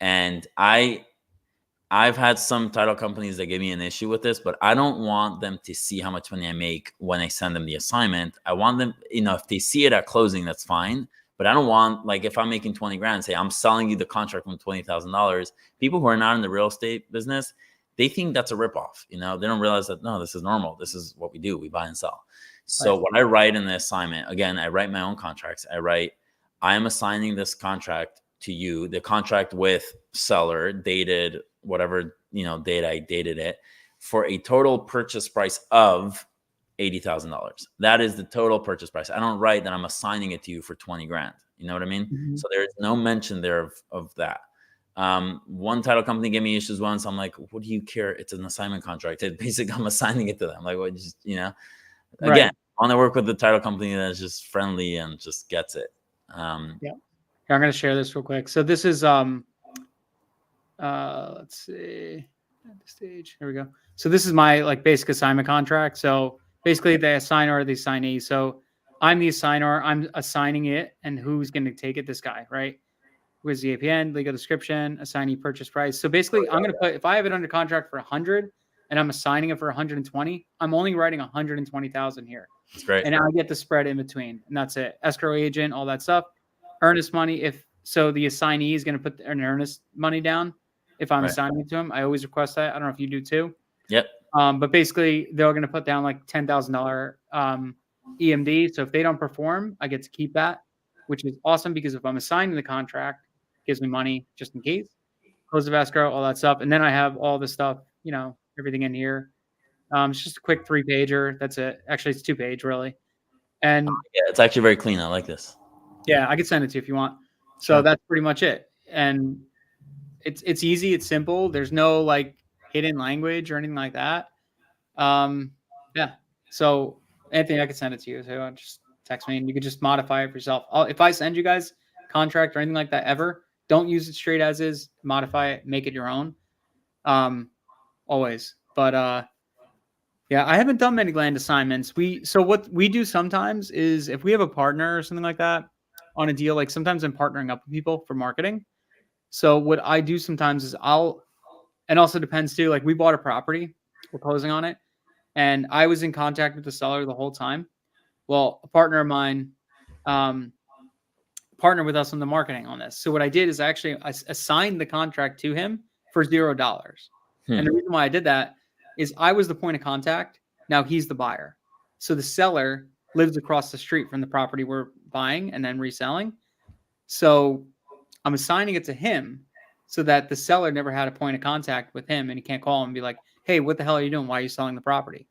And I've had some title companies that give me an issue with this, but I don't want them to see how much money I make when I send them the assignment. I want them, if they see it at closing, that's fine. But I don't want, like, if I'm making 20 grand, say I'm selling you the contract from $20,000. People who are not in the real estate business, they think that's a ripoff. They don't realize that, no, this is normal. This is what we do. We buy and sell. So what I write in the assignment, again, I write my own contracts. I write, I am assigning this contract to you, the contract with seller, dated whatever, date I dated it, for a total purchase price of $80,000. That is the total purchase price. I don't write that I'm assigning it to you for 20 grand. You know what I mean? So there's no mention there of that. One title company gave me issues once. I'm like, what do you care? It's an assignment contract. Basically, I'm assigning it to them. Like, what? Just again, I want to work with the title company that's just friendly and just gets it. Yeah. Here, I'm going to share this real quick. So this is let's see, at the stage. Here we go. So this is my basic assignment contract. So basically, the assigner or the assignee. So I'm the assigner. I'm assigning it, and who's going to take it? This guy, right? Where's the APN, legal description, assignee purchase price. So basically, I'm going to put, if I have it under contract for 100 and I'm assigning it for 120, I'm only writing 120,000 here. That's great. And I get the spread in between, and that's it. Escrow agent, all that stuff. Earnest money, so the assignee is going to put an earnest money down if I'm assigning it to him. I always request that. I don't know if you do too. Yep. But basically, they're going to put down like $10,000 EMD. So if they don't perform, I get to keep that. which is awesome because if I'm assigning the contract, it gives me money just in case. Close of escrow, all that stuff. And then I have all the stuff, everything in here. It's just a quick 3-pager. That's it. Actually, it's 2-page really. And Yeah, it's actually very clean. I like this. yeah, I could send it to you if you want. So Sure. that's pretty much it. And it's easy, it's simple. There's no like hidden language or anything like that. Yeah. So Anthony, I could send it to you. So just text me and you could just modify it for yourself. If I send you guys contract or anything like that ever, don't use it straight as is. Modify it, make it your own. Always. But yeah, I haven't done many land assignments. So what we do sometimes is if we have a partner or something like that on a deal, like sometimes I'm partnering up with people for marketing. So what I do sometimes is and also depends too, like we bought a property, we're closing on it, and I was in contact with the seller the whole time. Well, a partner of mine um, partnered with us on the marketing on this. So what I did is I assigned the contract to him for $0. And the reason why I did that is I was the point of contact. Now he's the buyer. So the seller lives across the street from the property we're buying and then reselling. So I'm assigning it to him so that the seller never had a point of contact with him and he can't call him and be like, hey, what the hell are you doing? Why are you selling the property?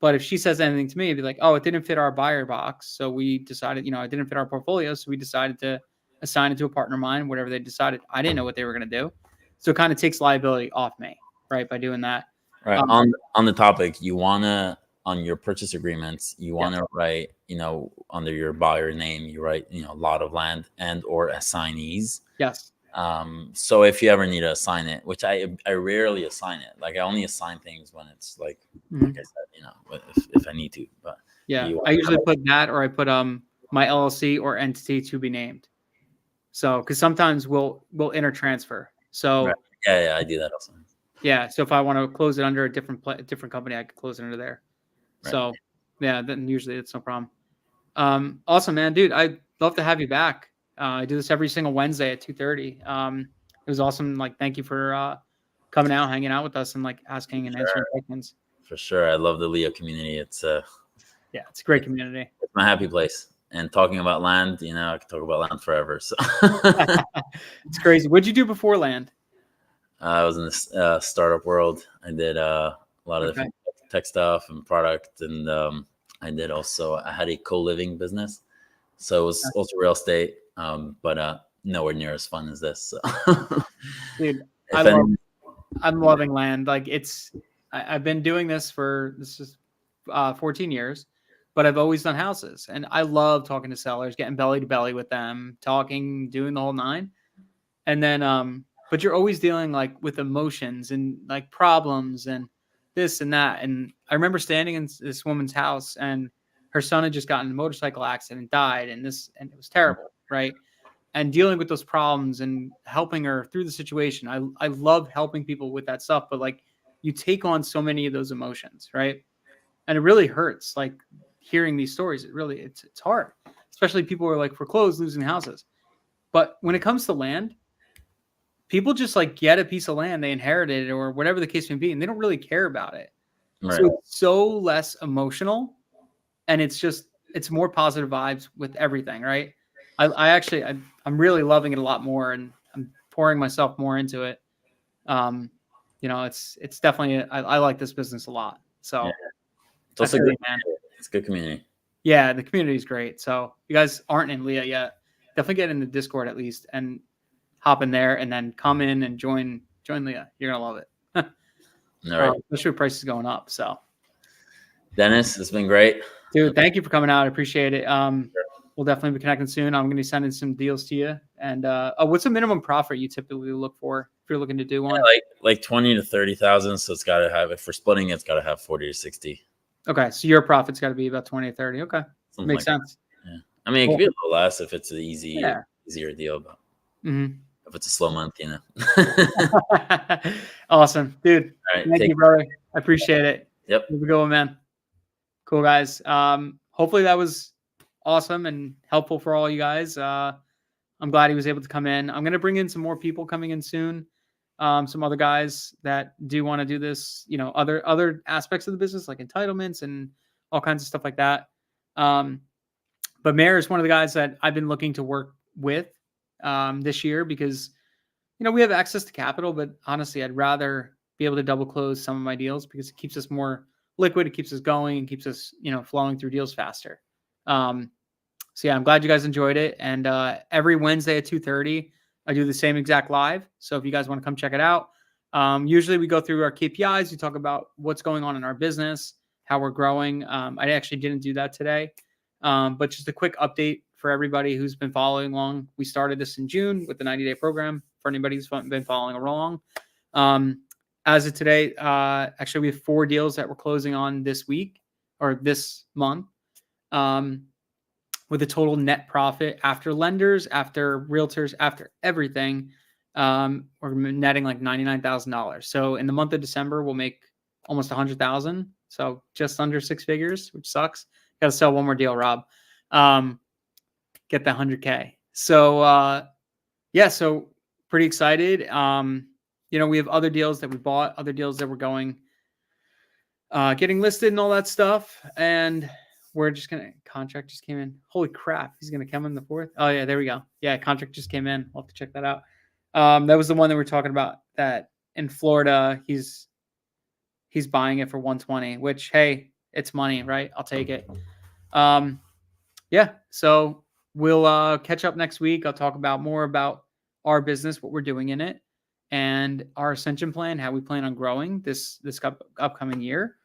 But if she says anything to me, it'd be like, oh, it didn't fit our buyer box. So we decided, it didn't fit our portfolio. So we decided to assign it to a partner of mine, whatever they decided. I didn't know what they were going to do. So it kind of takes liability off me, right? By doing that. Right. On the topic, you wanna on your purchase agreements, you wanna write, under your buyer name, you write, lot of land and or assignees. Yes. So if you ever need to assign it, which I rarely assign it. Like I only assign things when it's like I said, if I need to. But yeah, I usually put that or I put my LLC or entity to be named. So because sometimes we'll intertransfer. So right. Yeah, I do that also. Yeah, so if I want to close it under a different company, I could close it under there. Right. So yeah, then usually it's no problem. Awesome, man, dude. I'd love to have you back. I do this every single Wednesday at 2:30. It was awesome. Like, thank you for coming out, hanging out with us, and like asking and answering questions. For sure, I love the Leo community. It's it's a great community. It's my happy place. And talking about land, I could talk about land forever. So it's crazy. What'd you do before land? I was in the startup world. I did a lot of different tech stuff and product, and I had a co-living business, so it was also real estate, but nowhere near as fun as this. So. Dude, I'm loving land. Like I've been doing this for 14 years, but I've always done houses, and I love talking to sellers, getting belly to belly with them, talking, doing the whole nine, and then but you're always dealing like with emotions and like problems and this and that. And I remember standing in this woman's house and her son had just gotten in a motorcycle accident and died. And it was terrible. Right. And dealing with those problems and helping her through the situation. I love helping people with that stuff, but like you take on so many of those emotions. Right. And it really hurts. Like hearing these stories, it's hard, especially people who are like foreclosed, losing houses. But when it comes to land, people just like get a piece of land, they inherited it or whatever the case may be, and they don't really care about it. Right. So it's so less emotional, and it's more positive vibes with everything, right? I'm really loving it a lot more, and I'm pouring myself more into it. It's definitely I like this business a lot. So it's also good, man. It's a good community. Yeah, the community is great. So if you guys aren't in Leah yet, definitely get in the Discord at least and hop in there and then come in and join Leah. You're gonna love it. All right. Especially with prices going up. So Dennis, it's been great. Dude, thank you for coming out. I appreciate it. We'll definitely be connecting soon. I'm gonna be sending some deals to you. And what's the minimum profit you typically look for if you're looking to do one? Yeah, like 20 to 30,000. So it's gotta have, if we're splitting it's gotta have 40 to 60. Okay, so your profit's got to be about 20 to 30. Okay, something makes sense. Yeah, I mean, it could be a little less if it's an easier deal, but if it's a slow month, Awesome, dude. All right, thank you, brother. I appreciate it. Yep. Here we go, man. Cool, guys. Hopefully that was awesome and helpful for all you guys. I'm glad he was able to come in. I'm gonna bring in some more people coming in soon. Some other guys that do want to do this, other aspects of the business like entitlements and all kinds of stuff like that. But Meir is one of the guys that I've been looking to work with this year because, we have access to capital, but honestly, I'd rather be able to double close some of my deals because it keeps us more liquid, it keeps us going, and keeps us, flowing through deals faster. So yeah, I'm glad you guys enjoyed it. And every Wednesday at 2:30, I do the same exact live. So if you guys want to come check it out, usually we go through our KPIs. We talk about what's going on in our business, how we're growing. I actually didn't do that today, but just a quick update for everybody who's been following along. We started this in June with the 90-day program for anybody who's been following along. As of today, actually, we have 4 deals that we're closing on this week or this month. With a total net profit after lenders, after realtors, after everything, we're netting like $99,000. So in the month of December, we'll make almost 100,000. So just under 6 figures, which sucks. Got to sell one more deal, Rob. Get the 100K. So yeah, so pretty excited. We have other deals that we bought, other deals that we're going, getting listed and all that stuff. And we're just contract just came in. Holy crap. He's going to come in the 4th. Oh yeah, there we go. Yeah. Contract just came in. We'll have to check that out. That was the one that we're talking about that in Florida. He's buying it for 120, which, hey, it's money, right? I'll take it. Yeah. So we'll catch up next week. I'll talk more about our business, what we're doing in it, and our ascension plan, how we plan on growing this upcoming year.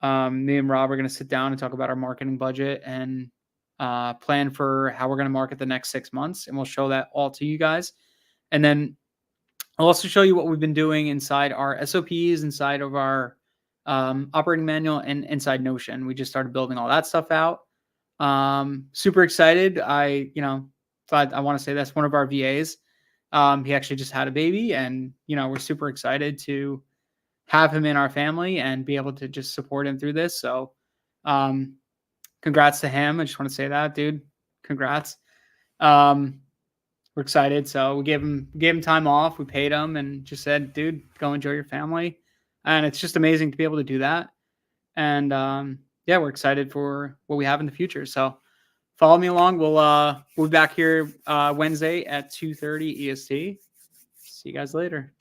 Me and Rob are going to sit down and talk about our marketing budget and plan for how we're going to market the next 6 months. And we'll show that all to you guys. And then I'll also show you what we've been doing inside our SOPs, inside of our operating manual, and inside Notion. We just started building all that stuff out. Super excited. I want to say that's one of our VAs. He actually just had a baby, and, we're super excited to have him in our family and be able to just support him through this. So, congrats to him. I just want to say that, dude, congrats. We're excited. So we gave him time off. We paid him and just said, dude, go enjoy your family. And it's just amazing to be able to do that. And, yeah, we're excited for what we have in the future. So follow me along. We'll be back here, Wednesday at 2:30 EST. See you guys later.